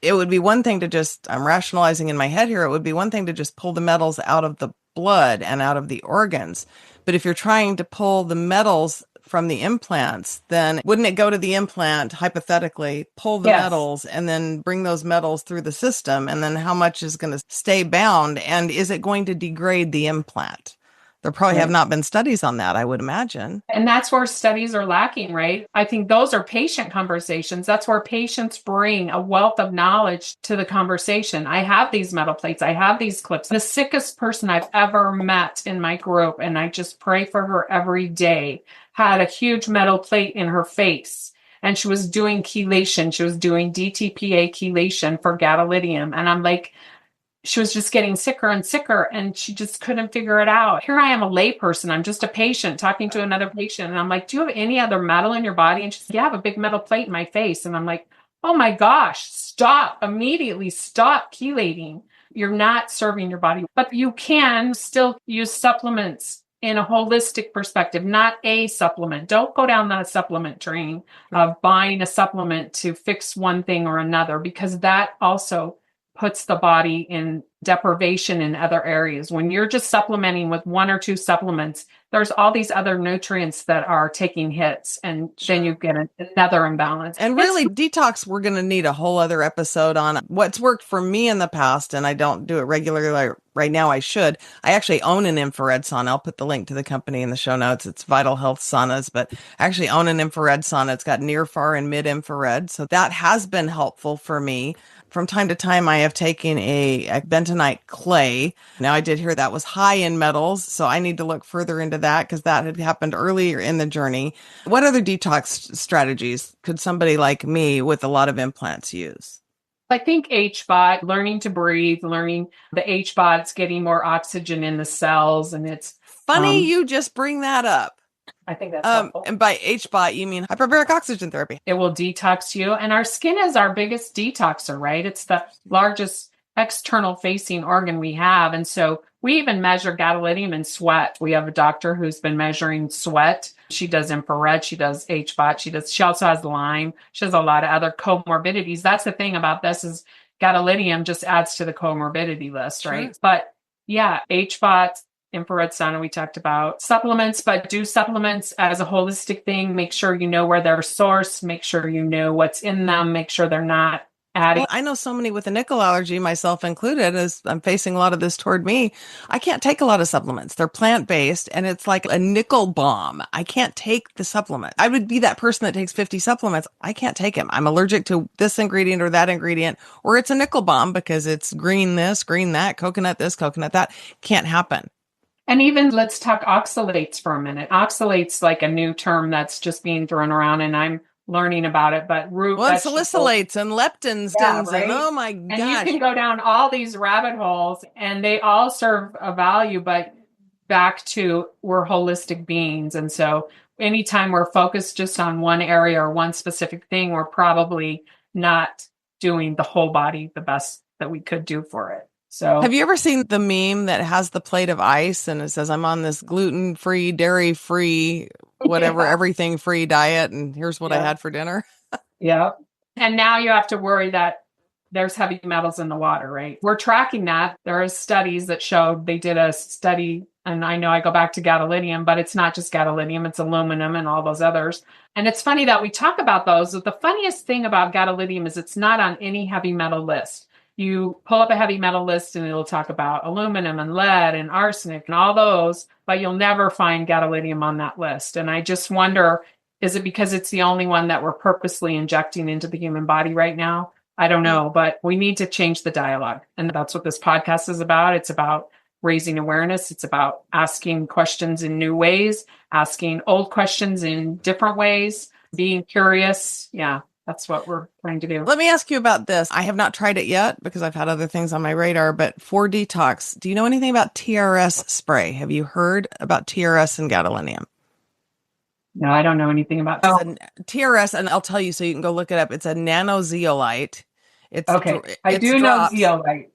it would be one thing to just, I'm rationalizing in my head here, it would be one thing to just pull the metals out of the blood and out of the organs. But if you're trying to pull the metals from the implants, then wouldn't it go to the implant, hypothetically, pull the metals and then bring those metals through the system? And then how much is going to stay bound? And is it going to degrade the implant? There probably have not been studies on that, I would imagine. And that's where studies are lacking, right? I think those are patient conversations. That's where patients bring a wealth of knowledge to the conversation. I have these metal plates. I have these clips. The sickest person I've ever met in my group, and I just pray for her every day, had a huge metal plate in her face. And she was doing chelation. She was doing DTPA chelation for gadolinium. And I'm like, she was just getting sicker and sicker, and she just couldn't figure it out. Here I am, a layperson. I'm just a patient talking to another patient. And I'm like, do you have any other metal in your body? And she's like, yeah, I have a big metal plate in my face. And I'm like, oh my gosh, stop, immediately stop chelating. You're not serving your body, but you can still use supplements in a holistic perspective, not a supplement. Don't go down that supplement train of buying a supplement to fix one thing or another, because that also puts the body in deprivation in other areas. When you're just supplementing with one or two supplements, there's all these other nutrients that are taking hits, and then you get another imbalance. And really, detox, we're going to need a whole other episode on what's worked for me in the past, and I don't do it regularly. Right now, I should. I actually own an infrared sauna. I'll put the link to the company in the show notes. It's Vital Health Saunas, but I actually own an infrared sauna. It's got near, far, and mid infrared. So that has been helpful for me. From time to time, I have taken a bentonite clay. Now, I did hear that was high in metals, so I need to look further into that because that had happened earlier in the journey. What other detox strategies could somebody like me with a lot of implants use? I think HBOT, learning to breathe, learning the HBOT's getting more oxygen in the cells, and it's funny you just bring that up. I think that's helpful. And by HBOT, you mean hyperbaric oxygen therapy. It will detox you. And our skin is our biggest detoxer, right? It's the largest external facing organ we have. And so we even measure gadolinium in sweat. We have a doctor who's been measuring sweat. She does infrared. She does HBOT. She also has Lyme. She has a lot of other comorbidities. That's the thing about this is gadolinium just adds to the comorbidity list, right? Sure. But yeah, HBOT, infrared sauna we talked about, supplements, but do supplements as a holistic thing. Make sure you know where they're sourced, make sure you know what's in them, make sure they're not adding. Well, I know so many with a nickel allergy, myself included, as I'm facing a lot of this toward me. I can't take a lot of supplements. They're plant-based and it's like a nickel bomb. I can't take the supplement. I would be that person that takes 50 supplements. I can't take them. I'm allergic to this ingredient or that ingredient, or it's a nickel bomb because it's green this, green that, coconut this, coconut that. Can't happen. And even let's talk oxalates for a minute. Oxalates, like a new term that's just being thrown around, and I'm learning about it. But salicylates and leptins, right? And oh my gosh. And you can go down all these rabbit holes, and they all serve a value. But back to we're holistic beings, and so anytime we're focused just on one area or one specific thing, we're probably not doing the whole body the best that we could do for it. So, have you ever seen the meme that has the plate of ice and it says, I'm on this gluten-free, dairy-free, whatever, everything free diet. And here's what I had for dinner. Yeah. And now you have to worry that there's heavy metals in the water, right? We're tracking that. There are studies that showed they did a study, and I know I go back to gadolinium, but it's not just gadolinium, it's aluminum and all those others. And it's funny that we talk about those. But the funniest thing about gadolinium is it's not on any heavy metal list. You pull up a heavy metal list and it'll talk about aluminum and lead and arsenic and all those, but you'll never find gadolinium on that list. And I just wonder, is it because it's the only one that we're purposely injecting into the human body right now? I don't know, but we need to change the dialogue. And that's what this podcast is about. It's about raising awareness. It's about asking questions in new ways, asking old questions in different ways, being curious. Yeah. That's what we're trying to do. Let me ask you about this. I have not tried it yet because I've had other things on my radar, but for detox, do you know anything about TRS spray? Have you heard about TRS and gadolinium? No, I don't know anything about TRS, and I'll tell you so you can go look it up. It's a nanozeolite. I do know zeolite.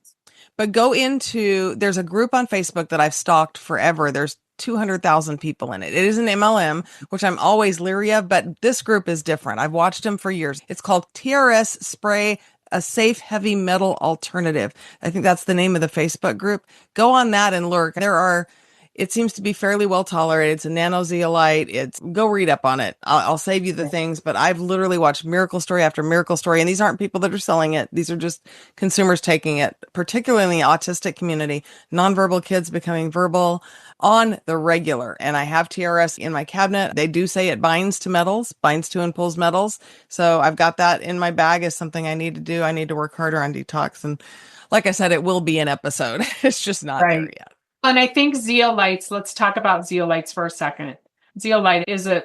But there's a group on Facebook that I've stalked forever. There's 200,000 people in it. It is an MLM, which I'm always leery of, but this group is different. I've watched them for years. It's called TRS Spray, a safe heavy metal alternative. I think that's the name of the Facebook group. Go on that and lurk. It seems to be fairly well tolerated. It's a nanozeolite. Go read up on it. I'll save you the things, but I've literally watched miracle story after miracle story. And these aren't people that are selling it. These are just consumers taking it, particularly in the autistic community, nonverbal kids becoming verbal on the regular. And I have TRS in my cabinet. They do say it binds to and pulls metals. So I've got that in my bag as something I need to do. I need to work harder on detox. And like I said, it will be an episode. It's just not there yet. And I think zeolites, let's talk about zeolites for a second. Zeolite is an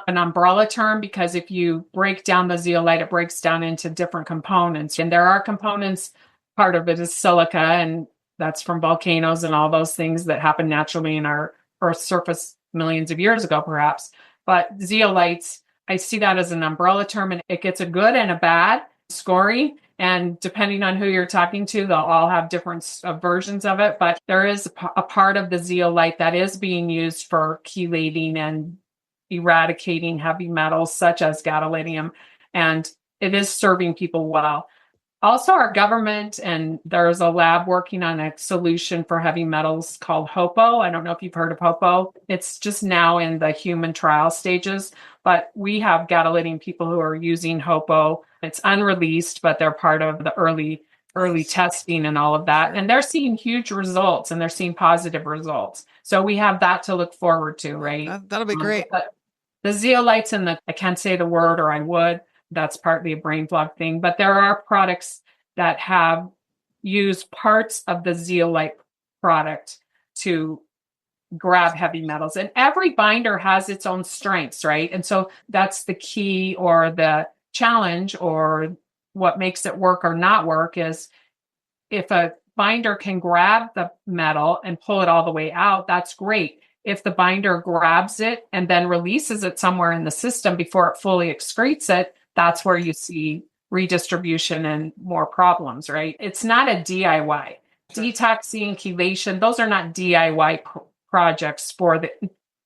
umbrella term because if you break down the zeolite, it breaks down into different components. And there are components, part of it is silica, and that's from volcanoes and all those things that happen naturally in our Earth's surface millions of years ago, perhaps. But zeolites, I see that as an umbrella term, and it gets a good and a bad scoring. And depending on who you're talking to, they'll all have different versions of it. But there is a part of the zeolite that is being used for chelating and eradicating heavy metals such as gadolinium. And it is serving people well. Also, our government, and there's a lab working on a solution for heavy metals called HOPO. I don't know if you've heard of HOPO. It's just now in the human trial stages. But we have gadolinium people who are using HOPO. It's unreleased, but they're part of the early testing and all of that. And they're seeing huge results, and they're seeing positive results. So we have that to look forward to, right? That'll be great. The zeolites and I can't say the word, or I would. That's partly a brain fog thing. But there are products that have used parts of the zeolite product to grab heavy metals. And every binder has its own strengths, right? And so that's the key, or the challenge, or what makes it work or not work, is if a binder can grab the metal and pull it all the way out, that's great. if the binder grabs it and then releases it somewhere in the system before it fully excretes it, that's where you see redistribution and more problems, right? It's not a DIY. Detoxing, chelation, those are not DIY projects for the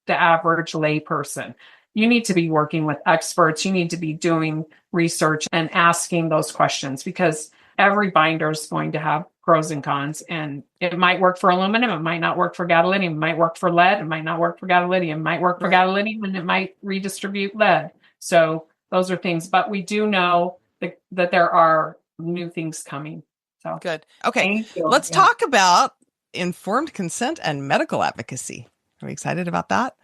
average layperson. You need to be working with experts. You need to be doing research and asking those questions, because every binder is going to have pros and cons, and it might work for aluminum. It might not work for gadolinium. It might work for lead. It might not work for gadolinium. It might work for gadolinium, and it might redistribute lead. So those are things, but we do know that there are new things coming. So good. Okay. Let's talk about informed consent and medical advocacy. Are we excited about that?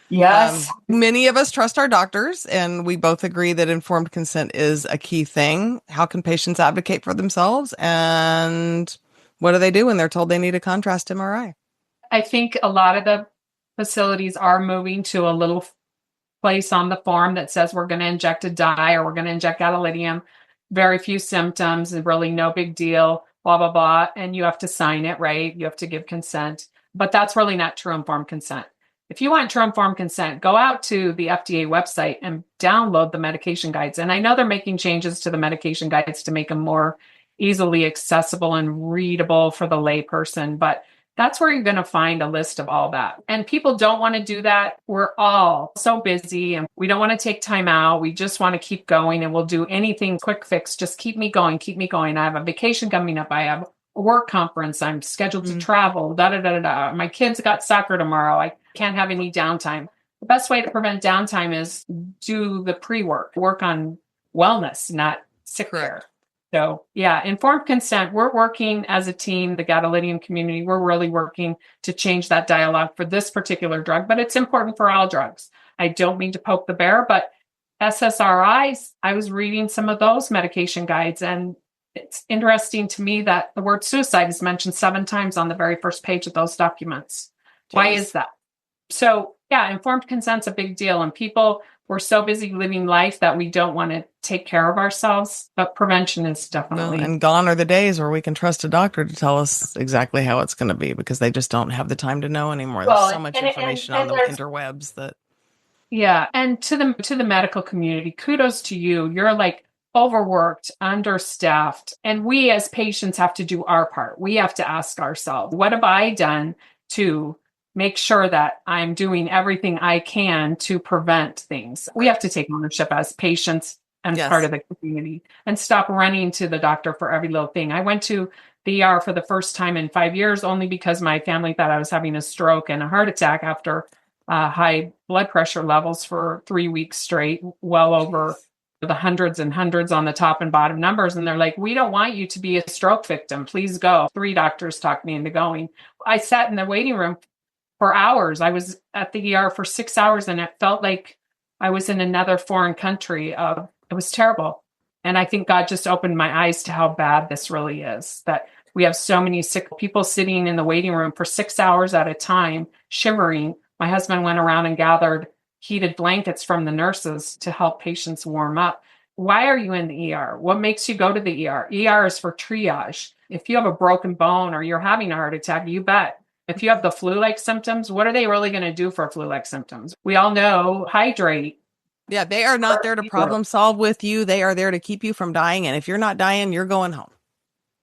Yes. Many of us trust our doctors, and we both agree that informed consent is a key thing. How can patients advocate for themselves, and what do they do when they're told they need a contrast MRI? I think a lot of the facilities are moving to a little place on the form that says we're going to inject a dye or we're going to inject gadolinium. Very few symptoms and really no big deal, blah, blah, blah. And you have to sign it, right? You have to give consent. But that's really not true informed consent. If you want true informed consent, go out to the FDA website and download the medication guides. And I know they're making changes to the medication guides to make them more easily accessible and readable for the layperson. But that's where you're going to find a list of all that. And people don't want to do that. We're all so busy and we don't want to take time out. We just want to keep going, and we'll do anything quick fix. Just keep me going, keep me going. I have a vacation coming up. I have a work conference. I'm scheduled to travel. My kids got soccer tomorrow. I can't have any downtime. The best way to prevent downtime is do the pre-work, work on wellness, not sick care. So yeah, informed consent, we're working as a team, the gadolinium community, we're really working to change that dialogue for this particular drug, but it's important for all drugs. I don't mean to poke the bear, but SSRIs, I was reading some of those medication guides, and it's interesting to me that the word suicide is mentioned 7 times on the very first page of those documents. Jeez. Why is that? So yeah, informed consent's a big deal, and we're so busy living life that we don't want to take care of ourselves, but prevention is definitely. And gone are the days where we can trust a doctor to tell us exactly how it's going to be, because they just don't have the time to know anymore. There's so much information on the interwebs that. Yeah. And to the medical community, kudos to you. You're like overworked, understaffed, and we as patients have to do our part. We have to ask ourselves, what have I done to make sure that I'm doing everything I can to prevent things? We have to take ownership as patients and part of the community, and stop running to the doctor for every little thing. I went to the ER for the first time in 5 years, only because my family thought I was having a stroke and a heart attack after high blood pressure levels for 3 weeks straight, well over the hundreds and hundreds on the top and bottom numbers. And they're like, we don't want you to be a stroke victim. Please go. 3 doctors talked me into going. I sat in the waiting room for hours. I was at the ER for 6 hours, and it felt like I was in another foreign country. It was terrible. And I think God just opened my eyes to how bad this really is, that we have so many sick people sitting in the waiting room for 6 hours at a time, shivering. My husband went around and gathered heated blankets from the nurses to help patients warm up. Why are you in the ER? What makes you go to the ER? ER is for triage. If you have a broken bone or you're having a heart attack, you bet. If you have the flu-like symptoms, what are they really going to do for flu-like symptoms? We all know, hydrate. Yeah, they are not there to problem solve with you. They are there to keep you from dying. And if you're not dying, you're going home.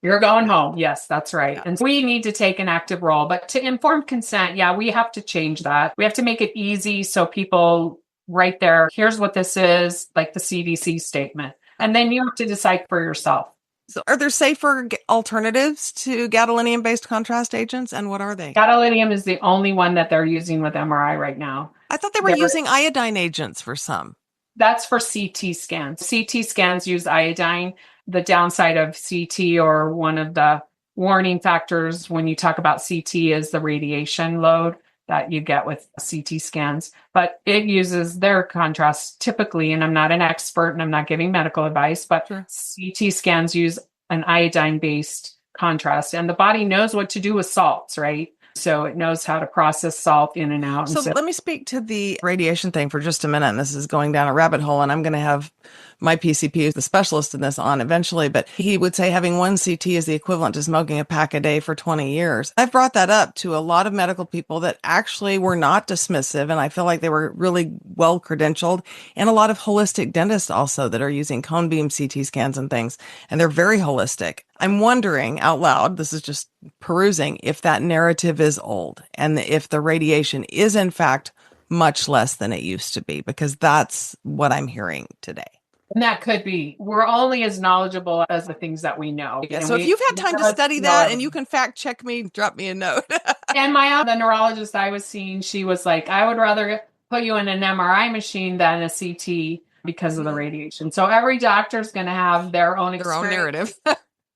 You're going home. Yes, that's right. Yeah. And we need to take an active role. But to informed consent, yeah, we have to change that. We have to make it easy so people right there, here's what this is, like the CDC statement. And then you have to decide for yourself. So are there safer alternatives to gadolinium-based contrast agents, and what are they? Gadolinium is the only one that they're using with MRI right now. I thought they were using iodine agents for some. That's for CT scans. CT scans use iodine. The downside of CT, or one of the warning factors when you talk about CT, is the radiation load that you get with CT scans. But it uses their contrast typically, and I'm not an expert and I'm not giving medical advice, but CT scans use an iodine-based contrast. And the body knows what to do with salts, right? So it knows how to process salt in and out. So let me speak to the radiation thing for just a minute. And this is going down a rabbit hole, and I'm going to have my PCP, who's the specialist in this, on eventually. But he would say having one CT is the equivalent to smoking a pack a day for 20 years. I've brought that up to a lot of medical people that actually were not dismissive. And I feel like they were really well credentialed, and a lot of holistic dentists also that are using cone beam CT scans and things. And they're very holistic. I'm wondering out loud, this is just perusing, if that narrative is old and if the radiation is in fact much less than it used to be, because that's what I'm hearing today. And that could be. We're only as knowledgeable as the things that we know. Yeah, so if you've had time to study that and you can fact check me, drop me a note. And the neurologist I was seeing, she was like, I would rather put you in an MRI machine than a CT because of the radiation. So every doctor's going to have their own narrative.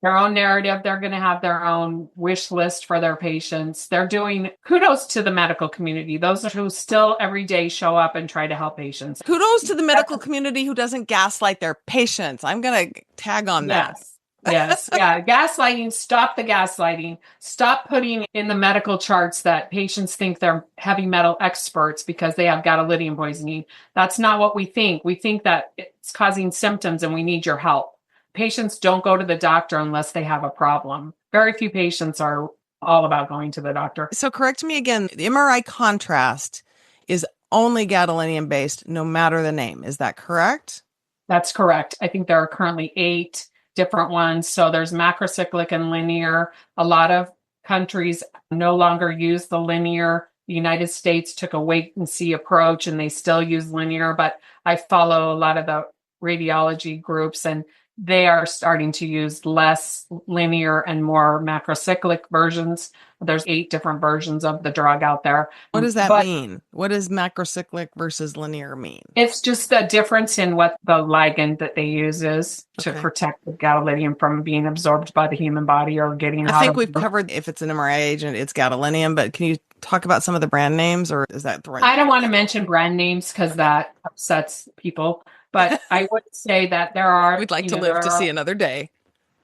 Their own narrative. They're going to have their own wish list for their patients. They're doing kudos to the medical community. Those who still every day show up and try to help patients. Kudos to the medical community who doesn't gaslight their patients. I'm going to tag on that. Yes. Yeah. Gaslighting. Stop the gaslighting. Stop putting in the medical charts that patients think they're heavy metal experts because they have gadolinium poisoning. That's not what we think. We think that it's causing symptoms and we need your help. Patients don't go to the doctor unless they have a problem. Very few patients are all about going to the doctor. So correct me again, the MRI contrast is only gadolinium based, no matter the name. Is that correct? That's correct. I think there are currently 8 different ones. So there's macrocyclic and linear. A lot of countries no longer use the linear. The United States took a wait and see approach and they still use linear, but I follow a lot of the radiology groups and they are starting to use less linear and more macrocyclic versions. There's 8 different versions of the drug out there. What does that mean? What does macrocyclic versus linear mean? It's just the difference in what the ligand that they use is to protect the gadolinium from being absorbed by the human body or getting out. I think we've covered if it's an MRI agent, it's gadolinium, but can you talk about some of the brand names, or is that the right? I don't want to mention brand names because that upsets people. But I would say that there are... We'd like to live to see another day.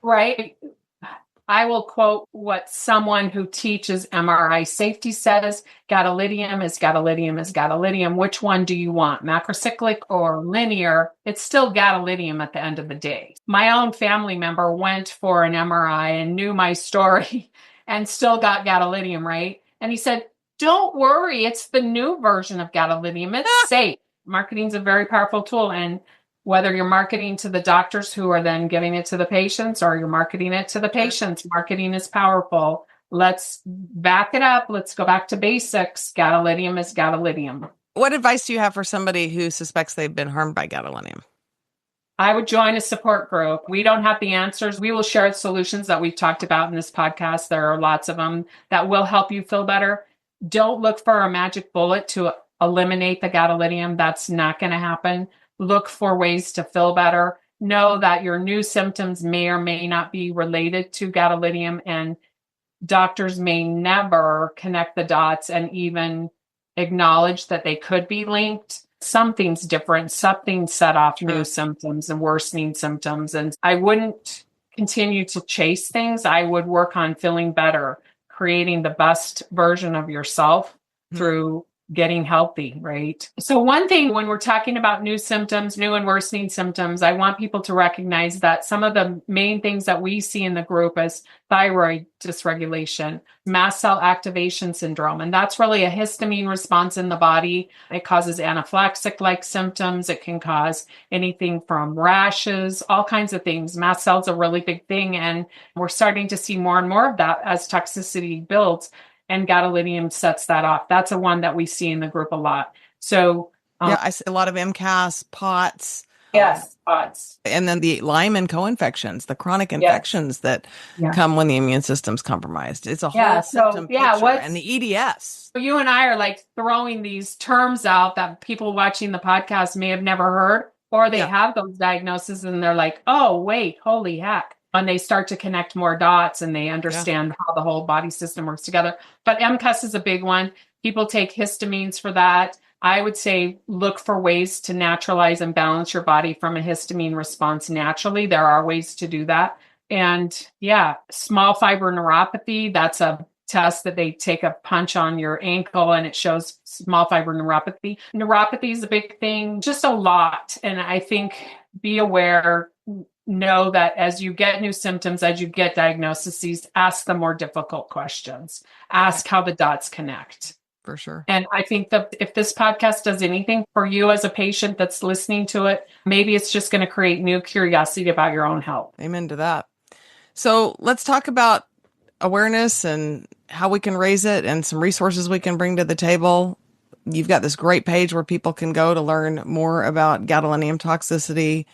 Right. I will quote what someone who teaches MRI safety says. Gadolinium is gadolinium is gadolinium. Which one do you want? Macrocyclic or linear? It's still gadolinium at the end of the day. My own family member went for an MRI and knew my story and still got gadolinium, right? And he said, don't worry. It's the new version of gadolinium. It's safe. Marketing is a very powerful tool. And whether you're marketing to the doctors who are then giving it to the patients or you're marketing it to the patients, marketing is powerful. Let's back it up. Let's go back to basics. Gadolinium is gadolinium. What advice do you have for somebody who suspects they've been harmed by gadolinium? I would join a support group. We don't have the answers. We will share solutions that we've talked about in this podcast. There are lots of them that will help you feel better. Don't look for a magic bullet to eliminate the gadolinium. That's not going to happen. Look for ways to feel better. Know that your new symptoms may or may not be related to gadolinium, and doctors may never connect the dots and even acknowledge that they could be linked. Something's different. Something set off new symptoms and worsening symptoms. And I wouldn't continue to chase things. I would work on feeling better, creating the best version of yourself through getting healthy, right? So one thing when we're talking about new symptoms, new and worsening symptoms, I want people to recognize that some of the main things that we see in the group is thyroid dysregulation, mast cell activation syndrome, and that's really a histamine response in the body. It causes anaphylaxis-like symptoms. It can cause anything from rashes, all kinds of things. Mast cells are a really big thing, and we're starting to see more and more of that as toxicity builds. And gadolinium sets that off. That's a one that we see in the group a lot. So I see a lot of MCAS, POTS. Yes, POTS. And then the Lyme and co-infections, the chronic infections that come when the immune system's compromised. It's a whole symptom picture. And the EDS. You and I are like throwing these terms out that people watching the podcast may have never heard, or they have those diagnoses and they're like, oh, wait, holy heck. And they start to connect more dots and they understand how the whole body system works together. But MCAS is a big one. People take histamines for that. I would say look for ways to naturalize and balance your body from a histamine response naturally. There are ways to do that. And small fiber neuropathy, that's a test that they take a punch on your ankle and it shows small fiber neuropathy. Neuropathy is a big thing, just a lot. And I think be aware, know that as you get new symptoms, as you get diagnoses, ask the more difficult questions. Ask how the dots connect. For sure. And I think that if this podcast does anything for you as a patient that's listening to it, maybe it's just going to create new curiosity about your own health. Amen to that. So let's talk about awareness and how we can raise it and some resources we can bring to the table. You've got this great page where people can go to learn more about gadolinium toxicity.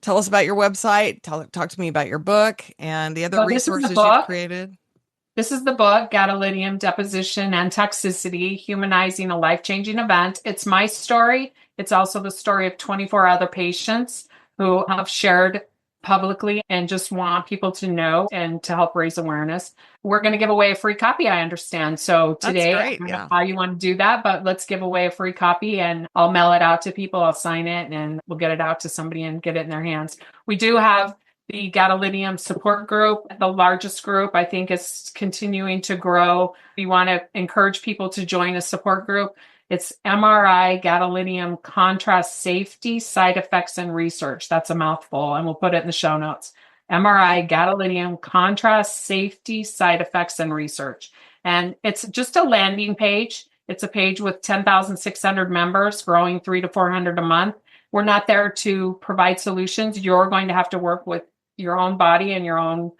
Tell us about your website. Talk to me about your book and the other resources you've created. This is the book, Gadolinium Deposition and Toxicity, Humanizing a Life-Changing Event. It's my story. It's also the story of 24 other patients who have shared publicly and just want people to know and to help raise awareness. We're going to give away a free copy, I understand. So today, I don't know how you want to do that, but let's give away a free copy and I'll mail it out to people. I'll sign it and we'll get it out to somebody and get it in their hands. We do have the gadolinium support group, the largest group, I think is continuing to grow. We want to encourage people to join a support group. It's MRI, gadolinium contrast safety, side effects, and research. That's a mouthful, and we'll put it in the show notes. MRI, gadolinium contrast safety, side effects, and research. And it's just a landing page. It's a page with 10,600 members, growing 300 to 400 a month. We're not there to provide solutions. You're going to have to work with your own body and your own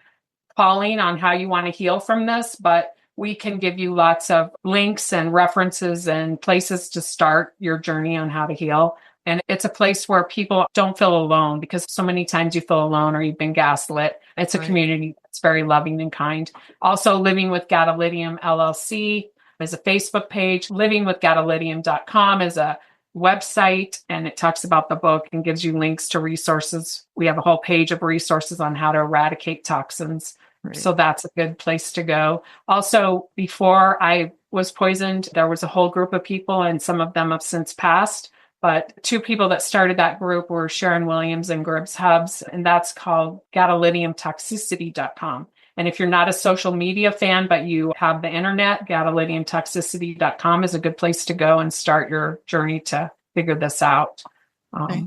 calling on how you want to heal from this, but we can give you lots of links and references and places to start your journey on how to heal. And it's a place where people don't feel alone, because so many times you feel alone or you've been gaslit. It's a community that's very loving and kind. Also, Living with Gadolinium LLC is a Facebook page. Livingwithgadolinium.com is a website, and it talks about the book and gives you links to resources. We have a whole page of resources on how to eradicate toxins. So that's a good place to go. Also, before I was poisoned, there was a whole group of people, and some of them have since passed. But two people that started that group were Sharon Williams and Gribbs Hubbs, and that's called GadoliniumToxicity.com. And if you're not a social media fan, but you have the internet, GadoliniumToxicity.com is a good place to go and start your journey to figure this out.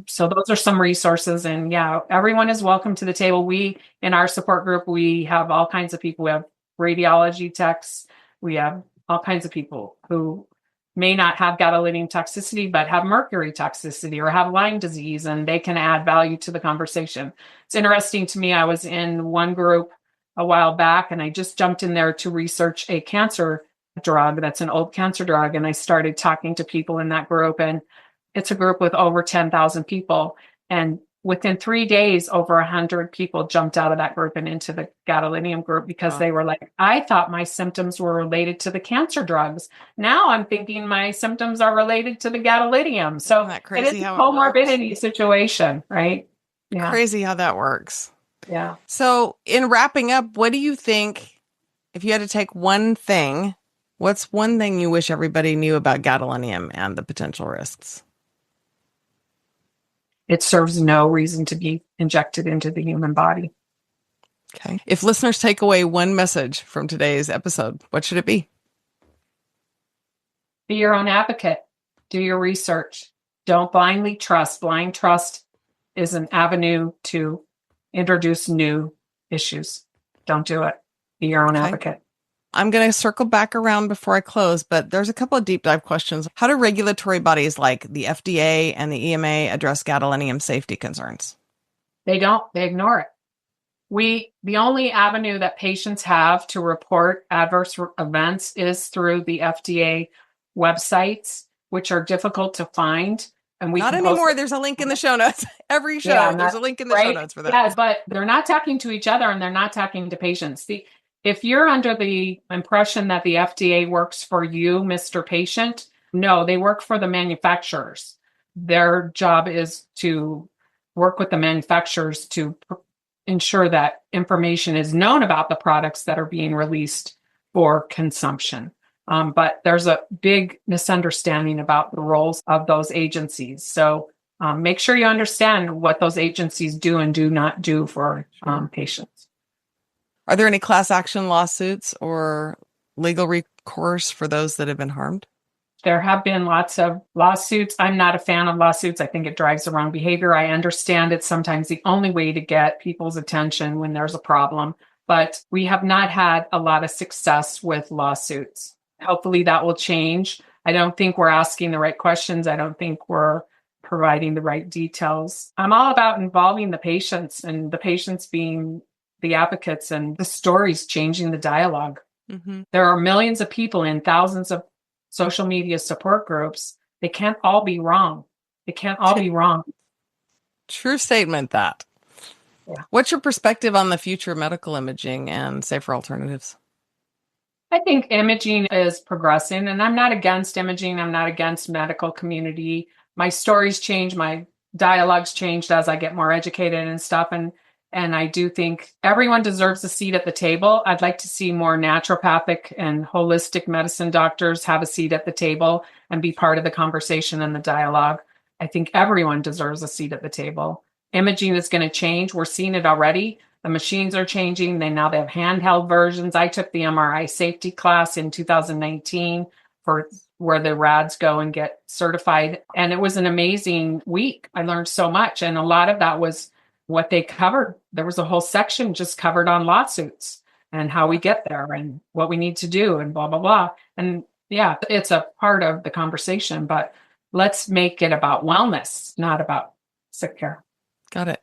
So those are some resources. And yeah, everyone is welcome to the table. We, in our support group, we have all kinds of people. We have radiology techs. We have all kinds of people who may not have gadolinium toxicity, but have mercury toxicity or have Lyme disease, and they can add value to the conversation. It's interesting to me. I was in one group a while back, and I just jumped in there to research a cancer drug that's an old cancer drug. And I started talking to people in that group, and it's a group with over 10,000 people. And within 3 days, over 100 people jumped out of that group and into the gadolinium group because they were like, I thought my symptoms were related to the cancer drugs. Now I'm thinking my symptoms are related to the gadolinium. So it is a comorbidity situation, right? Yeah. Crazy how that works. Yeah. So in wrapping up, what do you think, if you had to take one thing, what's one thing you wish everybody knew about gadolinium and the potential risks? It serves no reason to be injected into the human body. Okay. If listeners take away one message from today's episode, what should it be? Be your own advocate. Do your research. Don't blindly trust. Blind trust is an avenue to introduce new issues. Don't do it. Be your own advocate. I'm going to circle back around before I close, but there's a couple of deep dive questions. How do regulatory bodies like the FDA and the EMA address gadolinium safety concerns? They don't. They ignore it. The only avenue that patients have to report adverse events is through the FDA websites, which are difficult to find. And we not anymore. There's a link in the show notes. Every show, there's a link in the show notes for that. Yes, but they're not talking to each other and they're not talking to patients. If you're under the impression that the FDA works for you, Mr. Patient, no, they work for the manufacturers. Their job is to work with the manufacturers to ensure that information is known about the products that are being released for consumption. But there's a big misunderstanding about the roles of those agencies. So make sure you understand what those agencies do and do not do for patients. Are there any class action lawsuits or legal recourse for those that have been harmed? There have been lots of lawsuits. I'm not a fan of lawsuits. I think it drives the wrong behavior. I understand it's sometimes the only way to get people's attention when there's a problem, but we have not had a lot of success with lawsuits. Hopefully that will change. I don't think we're asking the right questions. I don't think we're providing the right details. I'm all about involving the patients and the patients being the advocates and the stories changing the dialogue. Mm-hmm. There are millions of people in thousands of social media support groups. They can't all be wrong. They can't all be wrong. True statement, that. Yeah. What's your perspective on the future of medical imaging and safer alternatives? I think imaging is progressing, and I'm not against imaging. I'm not against medical community. My stories change. My dialogues changed as I get more educated and stuff. And I do think everyone deserves a seat at the table. I'd like to see more naturopathic and holistic medicine doctors have a seat at the table and be part of the conversation and the dialogue. I think everyone deserves a seat at the table. Imaging is going to change. We're seeing it already. The machines are changing. They have handheld versions. I took the MRI safety class in 2019 for where the RADs go and get certified. And it was an amazing week. I learned so much. And a lot of that was what they covered. There was a whole section just covered on lawsuits and how we get there and what we need to do and blah, blah, blah. And yeah, it's a part of the conversation, but let's make it about wellness, not about sick care. Got it.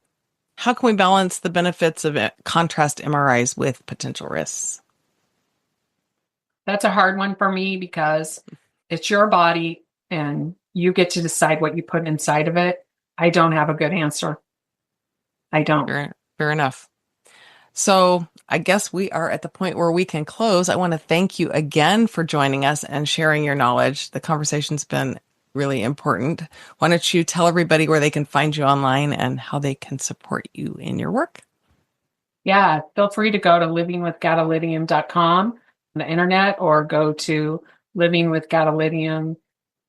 How can we balance the benefits of contrast MRIs with potential risks? That's a hard one for me because it's your body and you get to decide what you put inside of it. I don't have a good answer. I don't. Fair enough. So I guess we are at the point where we can close. I want to thank you again for joining us and sharing your knowledge. The conversation's been really important. Why don't you tell everybody where they can find you online and how they can support you in your work? Yeah, feel free to go to livingwithgadolinium.com on the internet or go to Living with Gadolinium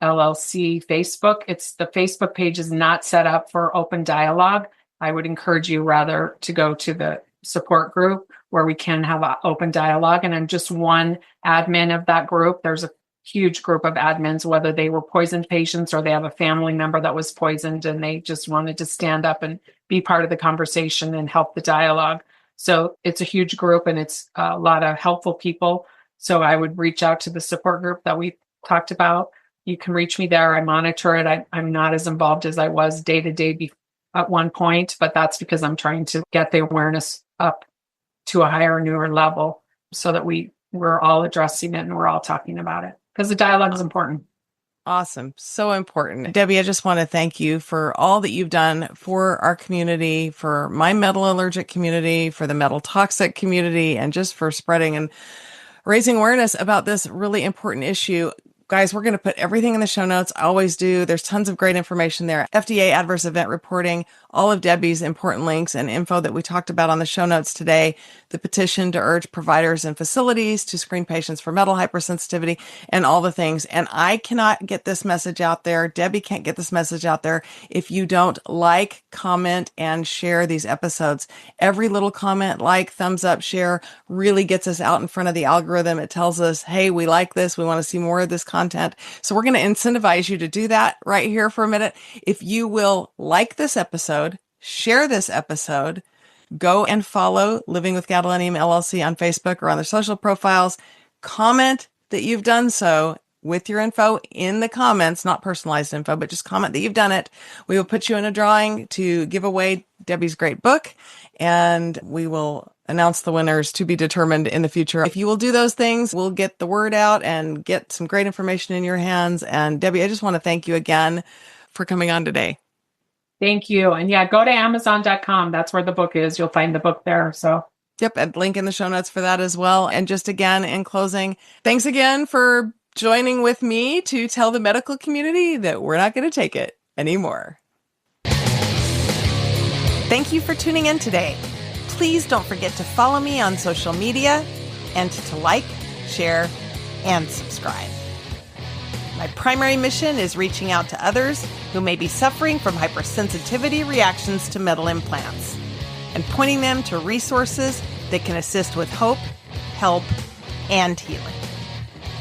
LLC Facebook. The Facebook page is not set up for open dialogue. I would encourage you rather to go to the support group where we can have an open dialogue. And I'm just one admin of that group. There's a huge group of admins, whether they were poisoned patients or they have a family member that was poisoned and they just wanted to stand up and be part of the conversation and help the dialogue. So it's a huge group and it's a lot of helpful people. So I would reach out to the support group that we talked about. You can reach me there. I monitor it. I'm not as involved as I was day to day at one point, but that's because I'm trying to get the awareness up to a higher, newer level so that we're all addressing it and we're all talking about it because the dialogue is important. Awesome. So important. Debbie, I just want to thank you for all that you've done for our community, for my metal allergic community, for the metal toxic community, and just for spreading and raising awareness about this really important issue. Guys, we're going to put everything in the show notes. I always do. There's tons of great information there. FDA adverse event reporting, all of Debbie's important links and info that we talked about on the show notes today, the petition to urge providers and facilities to screen patients for metal hypersensitivity and all the things. And I cannot get this message out there. Debbie can't get this message out there if you don't like, comment, and share these episodes. Every little comment, like, thumbs up, share really gets us out in front of the algorithm. It tells us, hey, we like this. We want to see more of this content. So we're going to incentivize you to do that right here for a minute. If you will like this episode, share this episode, go and follow Living with Gadolinium LLC on Facebook or on their social profiles. Comment that you've done so with your info in the comments, not personalized info, but just comment that you've done it. We will put you in a drawing to give away Debbie's great book, and we will announce the winners to be determined in the future. If you will do those things, we'll get the word out and get some great information in your hands. And Debbie, I just want to thank you again for coming on today. Thank you. And yeah, go to Amazon.com. That's where the book is. You'll find the book there. So yep, and link in the show notes for that as well. And just again, in closing, thanks again for joining with me to tell the medical community that we're not going to take it anymore. Thank you for tuning in today. Please don't forget to follow me on social media and to like, share, and subscribe. My primary mission is reaching out to others who may be suffering from hypersensitivity reactions to metal implants and pointing them to resources that can assist with hope, help, and healing.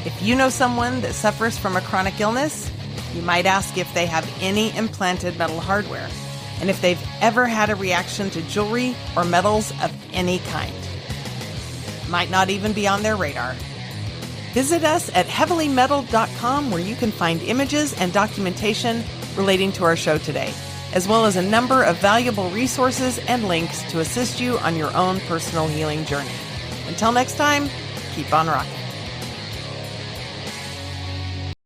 If you know someone that suffers from a chronic illness, you might ask if they have any implanted metal hardware, and if they've ever had a reaction to jewelry or metals of any kind. Might not even be on their radar. Visit us at heavilymetal.com, where you can find images and documentation relating to our show today, as well as a number of valuable resources and links to assist you on your own personal healing journey. Until next time, keep on rocking.